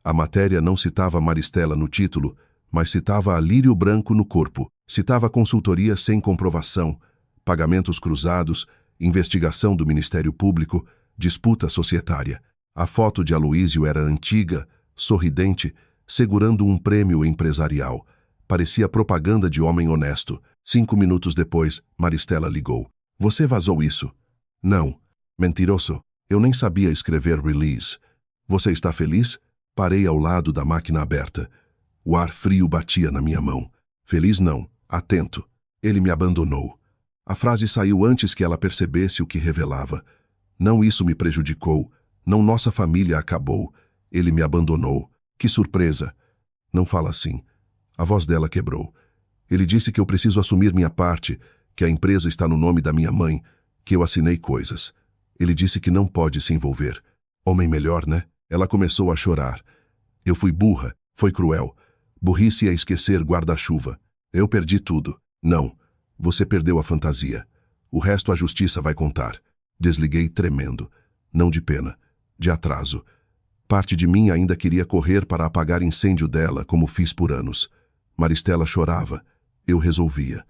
[SPEAKER 1] A matéria não citava Maristela no título, mas citava a Lírio Branco no corpo. Citava consultoria sem comprovação, pagamentos cruzados, investigação do Ministério Público, disputa societária. A foto de Aloísio era antiga, sorridente, segurando um prêmio empresarial. Parecia propaganda de homem honesto. 5 minutos depois, Maristela ligou. "Você vazou isso?" "Não. Mentiroso. Eu nem sabia escrever release." "Você está feliz?" Parei ao lado da máquina aberta. O ar frio batia na minha mão. "Feliz não. Atento. Ele me abandonou." A frase saiu antes que ela percebesse o que revelava. Não isso me prejudicou. Não nossa família acabou. Ele me abandonou. Que surpresa. Não fala assim. A voz dela quebrou. Ele disse que eu preciso assumir minha parte, que a empresa está no nome da minha mãe, que eu assinei coisas. Ele disse que não pode se envolver. Homem melhor, né? Ela começou a chorar. Eu fui burra. Foi cruel. Burrice é esquecer guarda-chuva. Eu perdi tudo. Não. Você perdeu a fantasia. O resto a justiça vai contar. Desliguei tremendo. Não de pena. De atraso. Parte de mim ainda queria correr para apagar incêndio dela, como fiz por anos. Maristela chorava. Eu resolvia.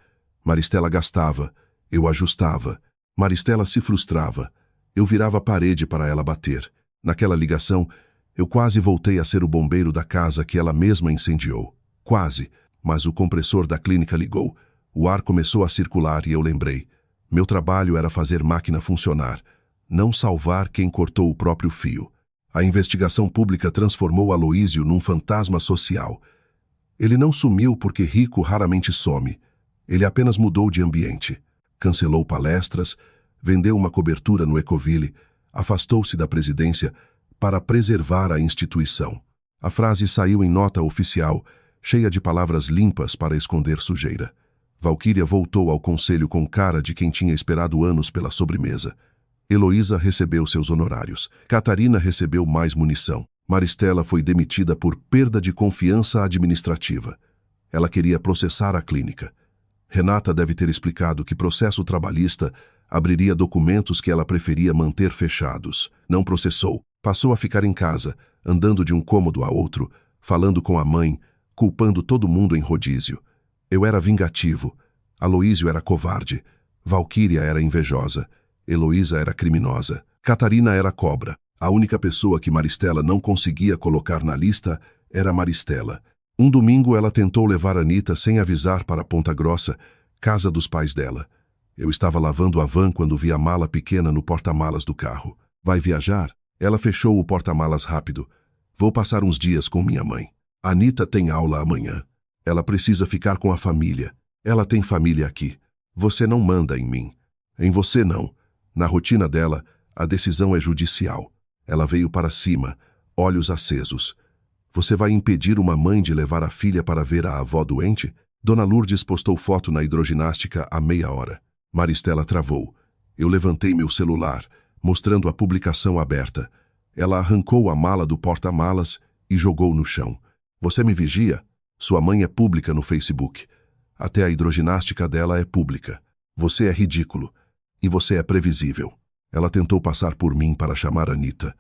[SPEAKER 1] Maristela gastava. Eu ajustava. Maristela se frustrava. Eu virava a parede para ela bater. Naquela ligação, eu quase voltei a ser o bombeiro da casa que ela mesma incendiou. Quase. Mas o compressor da clínica ligou. O ar começou a circular e eu lembrei. Meu trabalho era fazer máquina funcionar, não salvar quem cortou o próprio fio. A investigação pública transformou Aloísio num fantasma social. Ele não sumiu porque rico raramente some. Ele apenas mudou de ambiente. Cancelou palestras, vendeu uma cobertura no Ecoville, afastou-se da presidência para preservar a instituição. A frase saiu em nota oficial, cheia de palavras limpas para esconder sujeira. Valquíria voltou ao conselho com cara de quem tinha esperado anos pela sobremesa. Heloísa recebeu seus honorários. Catarina recebeu mais munição. Maristela foi demitida por perda de confiança administrativa. Ela queria processar a clínica. Renata deve ter explicado que processo trabalhista abriria documentos que ela preferia manter fechados. Não processou. Passou a ficar em casa, andando de um cômodo a outro, falando com a mãe, culpando todo mundo em rodízio. Eu era vingativo. Aloísio era covarde. Valquíria era invejosa. Heloísa era criminosa. Catarina era cobra. A única pessoa que Maristela não conseguia colocar na lista era Maristela. Um domingo ela tentou levar Anita sem avisar para Ponta Grossa, casa dos pais dela. Eu estava lavando a van quando vi a mala pequena no porta-malas do carro. Vai viajar? Ela fechou o porta-malas rápido. Vou passar uns dias com minha mãe. Anita tem aula amanhã. Ela precisa ficar com a família. Ela tem família aqui. Você não manda em mim. Em você não. Na rotina dela, a decisão é judicial. Ela veio para cima, olhos acesos. Você vai impedir uma mãe de levar a filha para ver a avó doente? Dona Lourdes postou foto na hidroginástica há meia hora. Maristela travou. Eu levantei meu celular, mostrando a publicação aberta. Ela arrancou a mala do porta-malas e jogou no chão. Você me vigia? Sua mãe é pública no Facebook. Até a hidroginástica dela é pública. Você é ridículo. E você é previsível. Ela tentou passar por mim para chamar Anita.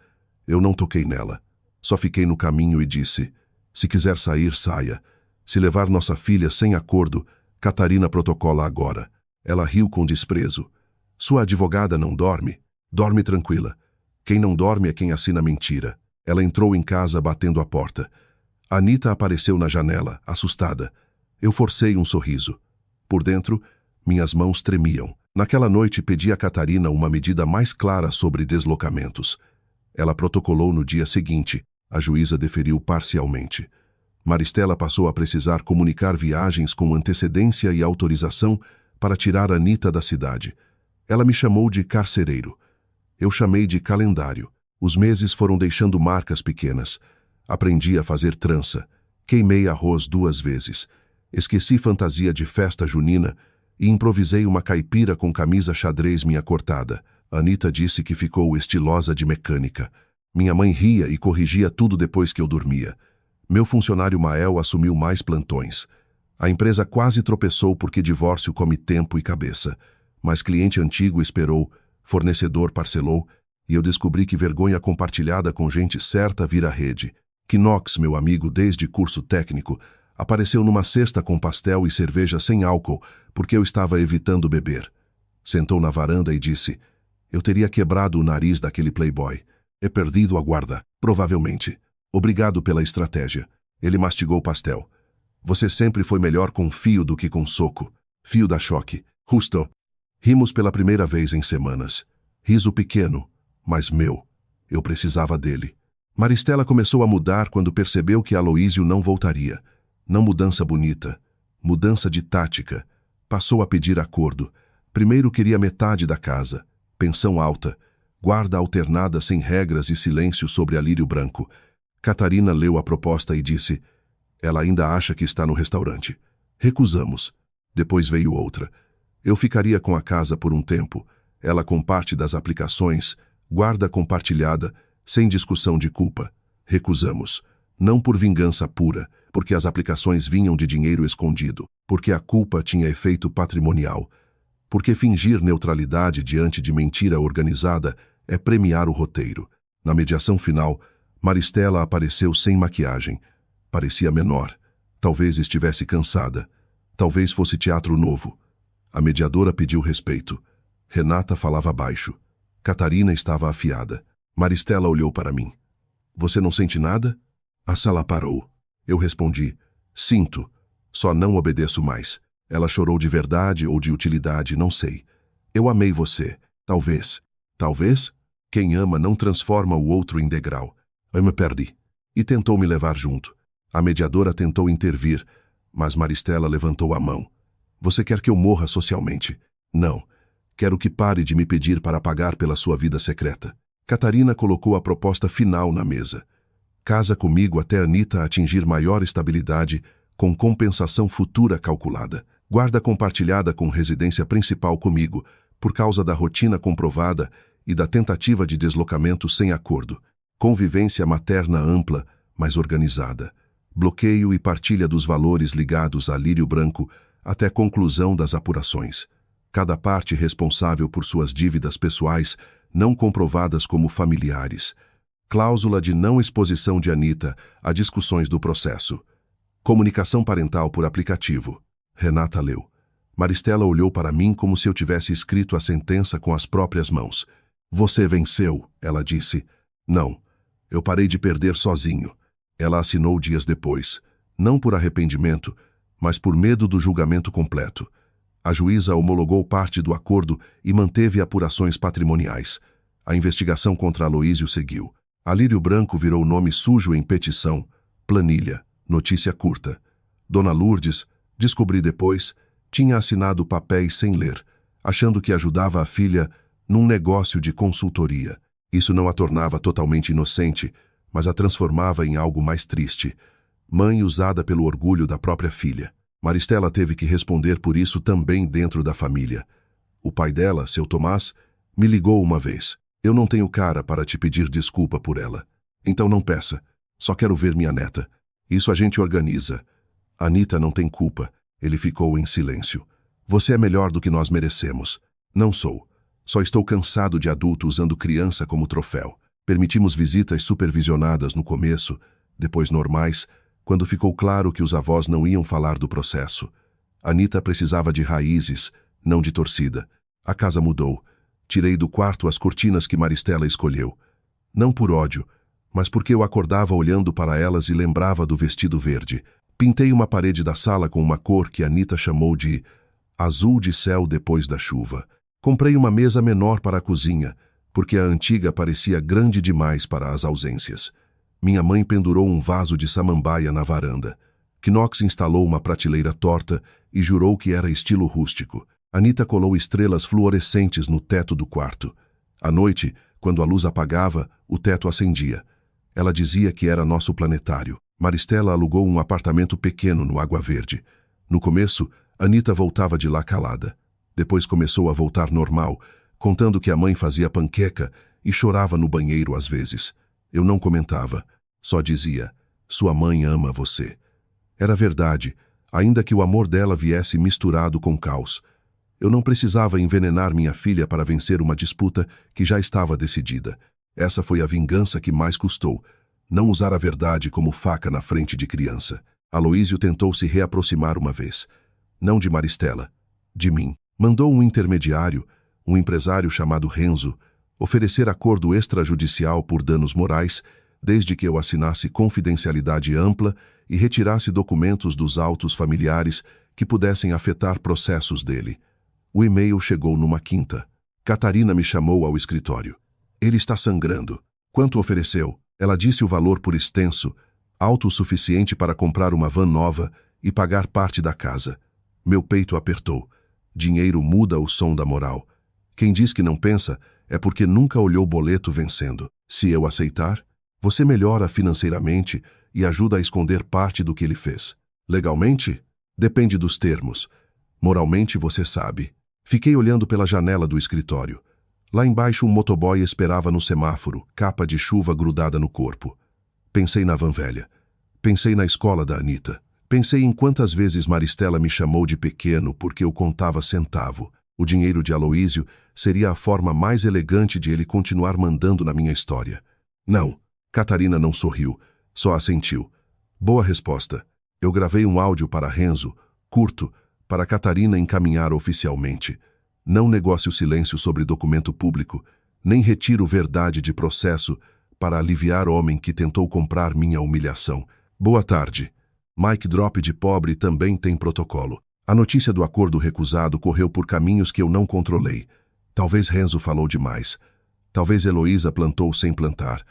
[SPEAKER 1] Eu não toquei nela. Só fiquei no caminho e disse: se quiser sair, saia. Se levar nossa filha sem acordo, Catarina protocola agora. Ela riu com desprezo. Sua advogada não dorme? Dorme tranquila. Quem não dorme é quem assina mentira. Ela entrou em casa batendo a porta. Anita apareceu na janela, assustada. Eu forcei um sorriso. Por dentro, minhas mãos tremiam. Naquela noite pedi a Catarina uma medida mais clara sobre deslocamentos. Ela protocolou no dia seguinte. A juíza deferiu parcialmente. Maristela passou a precisar comunicar viagens com antecedência e autorização para tirar Anita da cidade. Ela me chamou de carcereiro. Eu chamei de calendário. Os meses foram deixando marcas pequenas. Aprendi a fazer trança. Queimei arroz 2 vezes. Esqueci fantasia de festa junina e improvisei uma caipira com camisa xadrez minha cortada. Anita disse que ficou estilosa de mecânica. Minha mãe ria e corrigia tudo depois que eu dormia. Meu funcionário Mael assumiu mais plantões. A empresa quase tropeçou porque divórcio come tempo e cabeça. Mas cliente antigo esperou, fornecedor parcelou, e eu descobri que vergonha compartilhada com gente certa vira rede. Knox, meu amigo desde curso técnico, apareceu numa cesta com pastel e cerveja sem álcool porque eu estava evitando beber. Sentou na varanda e disse: eu teria quebrado o nariz daquele playboy. He perdido a guarda, provavelmente. Obrigado pela estratégia. Ele mastigou o pastel. Você sempre foi melhor com fio do que com soco. Fio da choque. Justo. Rimos pela primeira vez em semanas. Riso pequeno, mas meu. Eu precisava dele. Maristela começou a mudar quando percebeu que Aloísio não voltaria. Não mudança bonita. Mudança de tática. Passou a pedir acordo. Primeiro queria metade da casa. Pensão alta. Guarda alternada sem regras e silêncio sobre a lírio branco. Catarina leu a proposta e disse: ela ainda acha que está no restaurante. Recusamos. Depois veio outra. Eu ficaria com a casa por um tempo. Ela com parte das aplicações, guarda compartilhada, sem discussão de culpa. Recusamos. Não por vingança pura, porque as aplicações vinham de dinheiro escondido, porque a culpa tinha efeito patrimonial, porque fingir neutralidade diante de mentira organizada é premiar o roteiro. Na mediação final, Maristela apareceu sem maquiagem. Parecia menor. Talvez estivesse cansada. Talvez fosse teatro novo. A mediadora pediu respeito. Renata falava baixo. Catarina estava afiada. Maristela olhou para mim. Você não sente nada? A sala parou. Eu respondi: sinto. Só não obedeço mais. Ela chorou de verdade ou de utilidade, não sei. Eu amei você. Talvez. Talvez? Quem ama não transforma o outro em degrau. Eu me perdi. E tentou me levar junto. A mediadora tentou intervir, mas Maristela levantou a mão. Você quer que eu morra socialmente? Não. Quero que pare de me pedir para pagar pela sua vida secreta. Catarina colocou a proposta final na mesa. Casa comigo até Anita atingir maior estabilidade, com compensação futura calculada. Guarda compartilhada com residência principal comigo, por causa da rotina comprovada e da tentativa de deslocamento sem acordo. Convivência materna ampla, mas organizada. Bloqueio e partilha dos valores ligados a lírio branco até conclusão das apurações. Cada parte responsável por suas dívidas pessoais, não comprovadas como familiares. Cláusula de não exposição de Anita a discussões do processo. Comunicação parental por aplicativo. Renata leu. Maristela olhou para mim como se eu tivesse escrito a sentença com as próprias mãos. Você venceu, ela disse. Não. Eu parei de perder sozinho. Ela assinou dias depois. Não por arrependimento, mas por medo do julgamento completo. A juíza homologou parte do acordo e manteve apurações patrimoniais. A investigação contra Aloísio seguiu. Alírio Branco virou nome sujo em petição. Planilha. Notícia curta. Dona Lourdes, descobri depois, tinha assinado papéis sem ler, achando que ajudava a filha num negócio de consultoria. Isso não a tornava totalmente inocente, mas a transformava em algo mais triste. Mãe usada pelo orgulho da própria filha. Maristela teve que responder por isso também dentro da família. O pai dela, seu Tomás, me ligou uma vez. Eu não tenho cara para te pedir desculpa por ela. Então não peça. Só quero ver minha neta. Isso a gente organiza. Anita não tem culpa. Ele ficou em silêncio. Você é melhor do que nós merecemos. Não sou. Só estou cansado de adulto usando criança como troféu. Permitimos visitas supervisionadas no começo, depois normais, quando ficou claro que os avós não iam falar do processo. Anita precisava de raízes, não de torcida. A casa mudou. Tirei do quarto as cortinas que Maristela escolheu. Não por ódio, mas porque eu acordava olhando para elas e lembrava do vestido verde. Pintei uma parede da sala com uma cor que Anita chamou de azul de céu depois da chuva. Comprei uma mesa menor para a cozinha, porque a antiga parecia grande demais para as ausências. Minha mãe pendurou um vaso de samambaia na varanda. Knox instalou uma prateleira torta e jurou que era estilo rústico. Anita colou estrelas fluorescentes no teto do quarto. À noite, quando a luz apagava, o teto acendia. Ela dizia que era nosso planetário. Maristela alugou um apartamento pequeno no Água Verde. No começo, Anita voltava de lá calada. Depois começou a voltar normal, contando que a mãe fazia panqueca e chorava no banheiro às vezes. Eu não comentava, só dizia, sua mãe ama você. Era verdade, ainda que o amor dela viesse misturado com caos. Eu não precisava envenenar minha filha para vencer uma disputa que já estava decidida. Essa foi a vingança que mais custou, não usar a verdade como faca na frente de criança. Aloísio tentou se reaproximar uma vez. Não de Maristela, de mim. Mandou um intermediário, um empresário chamado Renzo, oferecer acordo extrajudicial por danos morais, desde que eu assinasse confidencialidade ampla e retirasse documentos dos autos familiares que pudessem afetar processos dele. O e-mail chegou numa quinta. Catarina me chamou ao escritório. Ele está sangrando. Quanto ofereceu? Ela disse o valor por extenso, alto o suficiente para comprar uma van nova e pagar parte da casa. Meu peito apertou. Dinheiro muda o som da moral. Quem diz que não pensa é porque nunca olhou o boleto vencendo. Se eu aceitar, você melhora financeiramente e ajuda a esconder parte do que ele fez. Legalmente? Depende dos termos. Moralmente você sabe. Fiquei olhando pela janela do escritório. Lá embaixo um motoboy esperava no semáforo, capa de chuva grudada no corpo. Pensei na van velha. Pensei na escola da Anita. Pensei em quantas vezes Maristela me chamou de pequeno porque eu contava centavo. O dinheiro de Aloísio seria a forma mais elegante de ele continuar mandando na minha história. Não, Catarina não sorriu, só assentiu. Boa resposta. Eu gravei um áudio para Renzo, curto, para Catarina encaminhar oficialmente. Não negocio silêncio sobre documento público, nem retiro verdade de processo para aliviar homem que tentou comprar minha humilhação. Boa tarde. Mic drop de pobre também tem protocolo. A notícia do acordo recusado correu por caminhos que eu não controlei. Talvez Renzo falou demais. Talvez Heloísa plantou sem plantar.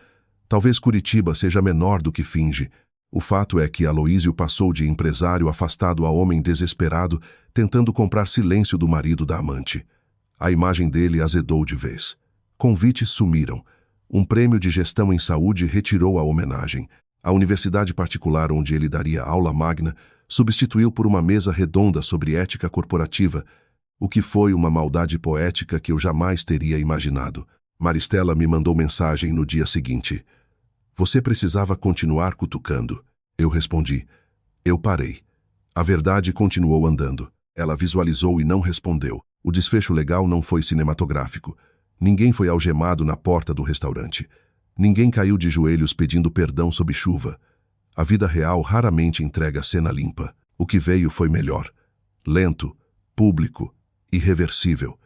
[SPEAKER 1] Talvez Curitiba seja menor do que finge. O fato é que Aloísio passou de empresário afastado a homem desesperado, tentando comprar silêncio do marido da amante. A imagem dele azedou de vez. Convites sumiram. Um prêmio de gestão em saúde retirou a homenagem. A universidade particular onde ele daria aula magna substituiu por uma mesa redonda sobre ética corporativa, o que foi uma maldade poética que eu jamais teria imaginado. Maristela me mandou mensagem no dia seguinte. Você precisava continuar cutucando. Eu respondi. Eu parei. A verdade continuou andando. Ela visualizou e não respondeu. O desfecho legal não foi cinematográfico. Ninguém foi algemado na porta do restaurante. Ninguém caiu de joelhos pedindo perdão sob chuva. A vida real raramente entrega cena limpa. O que veio foi melhor. Lento, público, irreversível.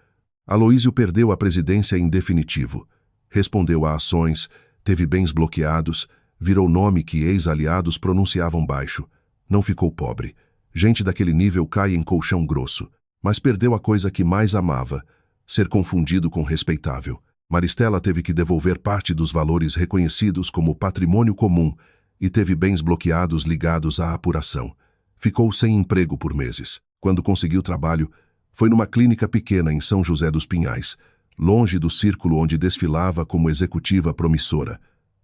[SPEAKER 1] Aloísio perdeu a presidência em definitivo. Respondeu a ações, teve bens bloqueados, virou nome que ex-aliados pronunciavam baixo. Não ficou pobre. Gente daquele nível cai em colchão grosso. Mas perdeu a coisa que mais amava, ser confundido com respeitável. Maristela teve que devolver parte dos valores reconhecidos como patrimônio comum e teve bens bloqueados ligados à apuração. Ficou sem emprego por meses. Quando conseguiu trabalho, foi numa clínica pequena em São José dos Pinhais, longe do círculo onde desfilava como executiva promissora.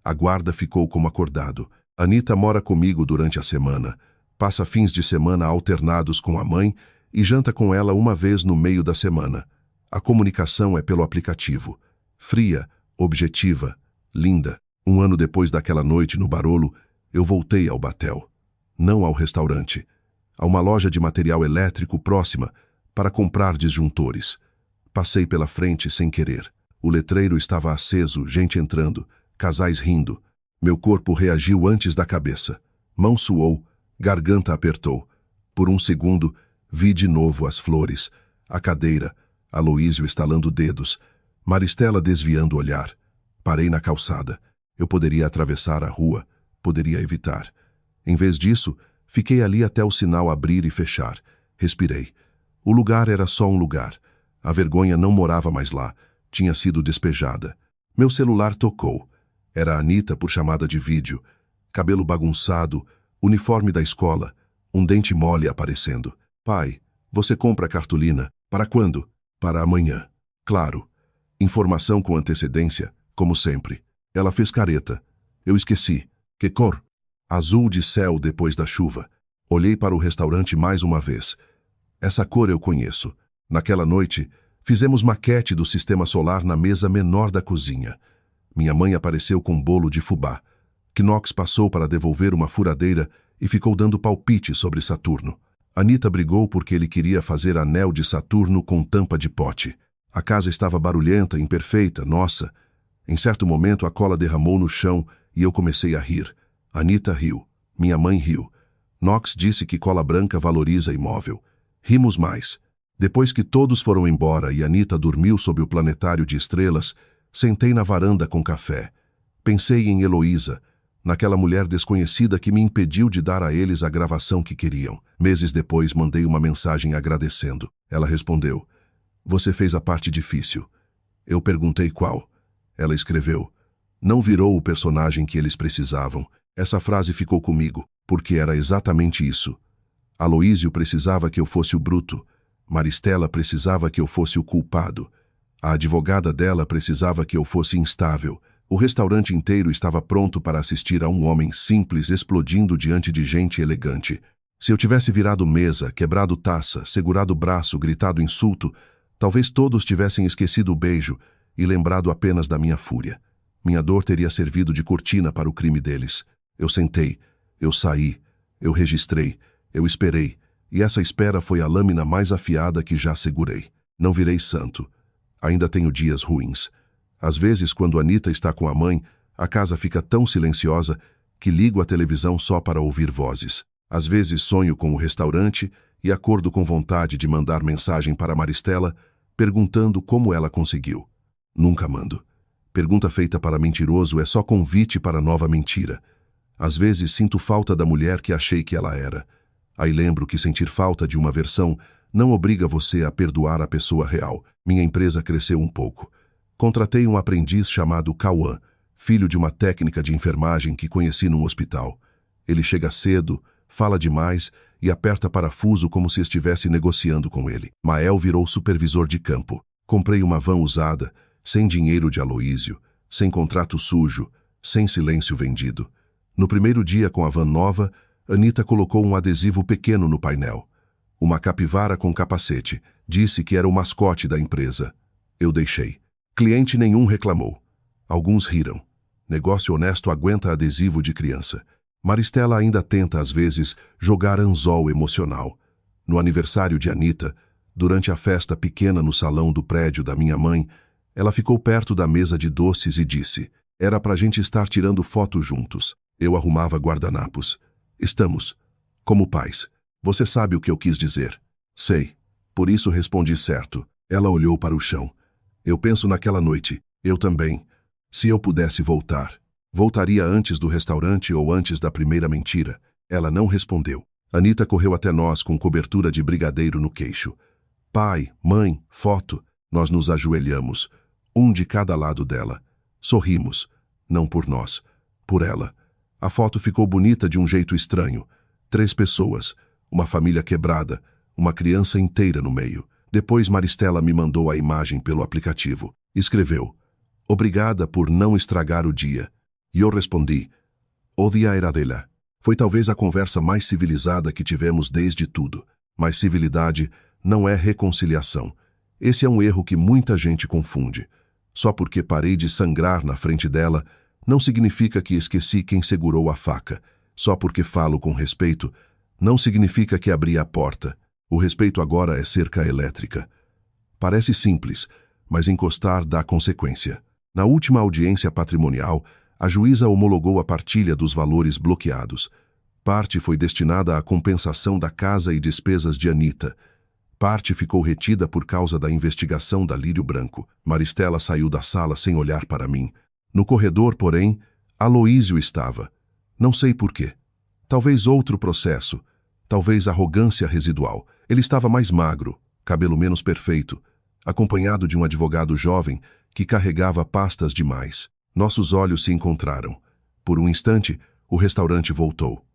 [SPEAKER 1] A guarda ficou como acordado. Anita mora comigo durante a semana. Passa fins de semana alternados com a mãe e janta com ela uma vez no meio da semana. A comunicação é pelo aplicativo. Fria, objetiva, linda. 1 ano depois daquela noite no Barolo, eu voltei ao Batel. Não ao restaurante. A uma loja de material elétrico próxima para comprar disjuntores. Passei pela frente sem querer. O letreiro estava aceso, gente entrando, casais rindo. Meu corpo reagiu antes da cabeça. Mão suou, garganta apertou. Por um segundo, vi de novo as flores, a cadeira, Aloísio estalando dedos, Maristela desviando o olhar. Parei na calçada. Eu poderia atravessar a rua, poderia evitar. Em vez disso, fiquei ali até o sinal abrir e fechar. Respirei. O lugar era só um lugar. A vergonha não morava mais lá. Tinha sido despejada. Meu celular tocou. Era a Anita por chamada de vídeo. Cabelo bagunçado, uniforme da escola, um dente mole aparecendo. Pai, você compra cartolina. Para quando? Para amanhã. Claro. Informação com antecedência, como sempre. Ela fez careta. Eu esqueci. Que cor? Azul de céu depois da chuva. Olhei para o restaurante mais uma vez. Essa cor eu conheço. Naquela noite, fizemos maquete do sistema solar na mesa menor da cozinha. Minha mãe apareceu com bolo de fubá. Knox passou para devolver uma furadeira e ficou dando palpite sobre Saturno. Anita brigou porque ele queria fazer anel de Saturno com tampa de pote. A casa estava barulhenta, imperfeita, nossa. Em certo momento a cola derramou no chão e eu comecei a rir. Anita riu. Minha mãe riu. Knox disse que cola branca valoriza imóvel. Rimos mais. Depois que todos foram embora e Anita dormiu sob o planetário de estrelas, sentei na varanda com café. Pensei em Heloísa, naquela mulher desconhecida que me impediu de dar a eles a gravação que queriam. Meses depois mandei uma mensagem agradecendo. Ela respondeu: "Você fez a parte difícil." Eu perguntei qual. Ela escreveu: "Não virou o personagem que eles precisavam." Essa frase ficou comigo, porque era exatamente isso. Aloísio precisava que eu fosse o bruto. Maristela precisava que eu fosse o culpado. A advogada dela precisava que eu fosse instável. O restaurante inteiro estava pronto para assistir a um homem simples explodindo diante de gente elegante. Se eu tivesse virado mesa, quebrado taça, segurado o braço, gritado insulto, talvez todos tivessem esquecido o beijo e lembrado apenas da minha fúria. Minha dor teria servido de cortina para o crime deles. Eu sentei, eu saí, eu registrei, eu esperei, e essa espera foi a lâmina mais afiada que já segurei. Não virei santo. Ainda tenho dias ruins. Às vezes, quando Anita está com a mãe, a casa fica tão silenciosa que ligo a televisão só para ouvir vozes. Às vezes sonho com o restaurante e acordo com vontade de mandar mensagem para Maristela, perguntando como ela conseguiu. Nunca mando. Pergunta feita para mentiroso é só convite para nova mentira. Às vezes sinto falta da mulher que achei que ela era. Aí lembro que sentir falta de uma versão não obriga você a perdoar a pessoa real. Minha empresa cresceu um pouco. Contratei um aprendiz chamado Cauã, filho de uma técnica de enfermagem que conheci num hospital. Ele chega cedo, fala demais e aperta parafuso como se estivesse negociando com ele. Mael virou supervisor de campo. Comprei uma van usada, sem dinheiro de Aloísio, sem contrato sujo, sem silêncio vendido. No primeiro dia com a van nova, Anita colocou um adesivo pequeno no painel. Uma capivara com capacete. Disse que era o mascote da empresa. Eu deixei. Cliente nenhum reclamou. Alguns riram. Negócio honesto aguenta adesivo de criança. Maristela ainda tenta, às vezes, jogar anzol emocional. No aniversário de Anita, durante a festa pequena no salão do prédio da minha mãe, ela ficou perto da mesa de doces e disse: "Era pra gente estar tirando foto juntos." Eu arrumava guardanapos. "Estamos. Como pais. Você sabe o que eu quis dizer." "Sei." Por isso respondi certo. Ela olhou para o chão. Eu penso naquela noite. Eu também. Se eu pudesse voltar. Voltaria antes do restaurante ou antes da primeira mentira? Ela não respondeu. Anita correu até nós com cobertura de brigadeiro no queixo. Pai, mãe, foto. Nós nos ajoelhamos, um de cada lado dela. Sorrimos. Não por nós. Por ela. A foto ficou bonita de um jeito estranho. 3 pessoas. Uma família quebrada. Uma criança inteira no meio. Depois Maristela me mandou a imagem pelo aplicativo. Escreveu: "Obrigada por não estragar o dia." E eu respondi: o dia era dela. Foi talvez a conversa mais civilizada que tivemos desde tudo. Mas civilidade não é reconciliação. Esse é um erro que muita gente confunde. Só porque parei de sangrar na frente dela, não significa que esqueci quem segurou a faca. Só porque falo com respeito, não significa que abri a porta. O respeito agora é cerca elétrica. Parece simples, mas encostar dá consequência. Na última audiência patrimonial, a juíza homologou a partilha dos valores bloqueados. Parte foi destinada à compensação da casa e despesas de Anita. Parte ficou retida por causa da investigação da Lírio Branco. Maristela saiu da sala sem olhar para mim. No corredor, porém, Aloísio estava. Não sei por quê. Talvez outro processo. Talvez arrogância residual. Ele estava mais magro, cabelo menos perfeito, acompanhado de um advogado jovem que carregava pastas demais. Nossos olhos se encontraram. Por um instante, o restaurante voltou.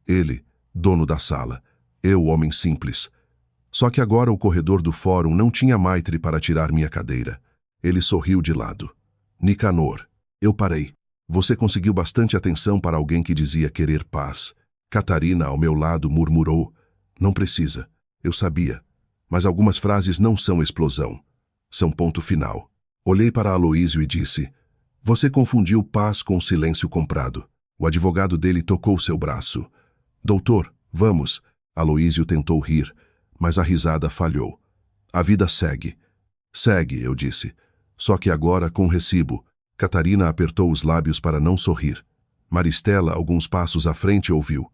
[SPEAKER 1] Ele, dono da sala. Eu, homem simples. Só que agora o corredor do fórum não tinha maitre para tirar minha cadeira. Ele sorriu de lado. Nicanor. Eu parei. Você conseguiu bastante atenção para alguém que dizia querer paz. Catarina, ao meu lado, murmurou. Não precisa. Eu sabia. Mas algumas frases não são explosão. São ponto final. Olhei para Aloísio e disse: você confundiu paz com silêncio comprado. O advogado dele tocou seu braço. Doutor, vamos. Aloísio tentou rir, mas a risada falhou. A vida segue. Segue, eu disse. Só que agora com recibo. Catarina apertou os lábios para não sorrir. Maristela, alguns passos à frente, ouviu.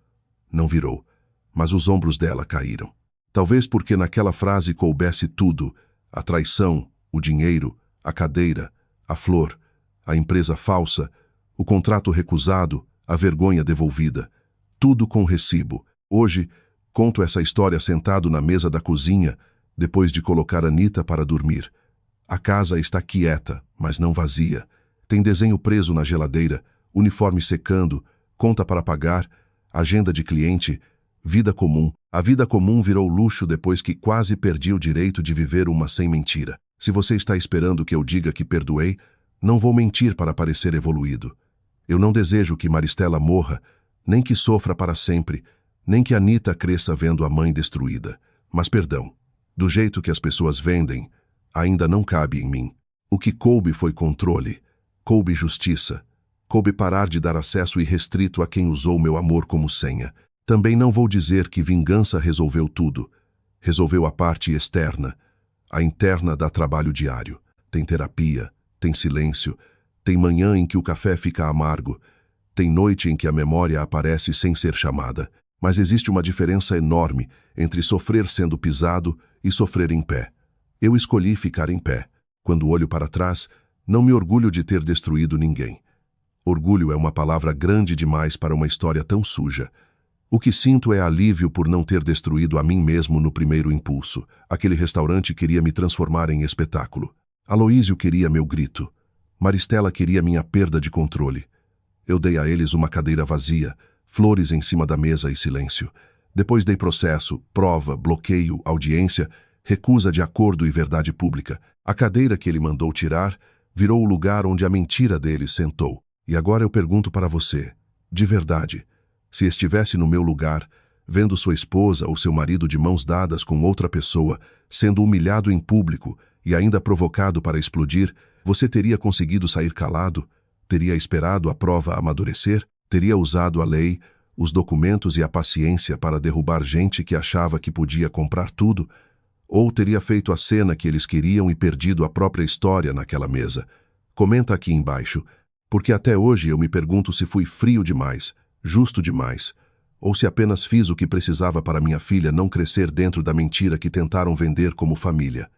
[SPEAKER 1] Não virou, mas os ombros dela caíram. Talvez porque naquela frase coubesse tudo: a traição, o dinheiro, a cadeira, a flor, a empresa falsa, o contrato recusado, a vergonha devolvida. Tudo com recibo. Hoje, conto essa história sentado na mesa da cozinha, depois de colocar Anita para dormir. A casa está quieta, mas não vazia. Tem desenho preso na geladeira, uniforme secando, conta para pagar, agenda de cliente, vida comum. A vida comum virou luxo depois que quase perdi o direito de viver uma sem mentira. Se você está esperando que eu diga que perdoei, não vou mentir para parecer evoluído. Eu não desejo que Maristela morra, nem que sofra para sempre, nem que Anita cresça vendo a mãe destruída. Mas perdão, do jeito que as pessoas vendem, ainda não cabe em mim. O que coube foi controle, coube justiça, coube parar de dar acesso irrestrito a quem usou meu amor como senha. Também não vou dizer que vingança resolveu tudo. Resolveu a parte externa. A interna dá trabalho diário. Tem terapia, tem silêncio, tem manhã em que o café fica amargo, tem noite em que a memória aparece sem ser chamada. Mas existe uma diferença enorme entre sofrer sendo pisado e sofrer em pé. Eu escolhi ficar em pé. Quando olho para trás, não me orgulho de ter destruído ninguém. Orgulho é uma palavra grande demais para uma história tão suja. O que sinto é alívio por não ter destruído a mim mesmo no primeiro impulso. Aquele restaurante queria me transformar em espetáculo. Aloísio queria meu grito. Maristela queria minha perda de controle. Eu dei a eles uma cadeira vazia, flores em cima da mesa e silêncio. Depois dei processo, prova, bloqueio, audiência, recusa de acordo e verdade pública. A cadeira que ele mandou tirar virou o lugar onde a mentira dele sentou. E agora eu pergunto para você, de verdade, se estivesse no meu lugar, vendo sua esposa ou seu marido de mãos dadas com outra pessoa, sendo humilhado em público e ainda provocado para explodir, você teria conseguido sair calado? Teria esperado a prova amadurecer? Teria usado a lei, os documentos e a paciência para derrubar gente que achava que podia comprar tudo? Ou teria feito a cena que eles queriam e perdido a própria história naquela mesa? Comenta aqui embaixo, porque até hoje eu me pergunto se fui frio demais, justo demais, ou se apenas fiz o que precisava para minha filha não crescer dentro da mentira que tentaram vender como família.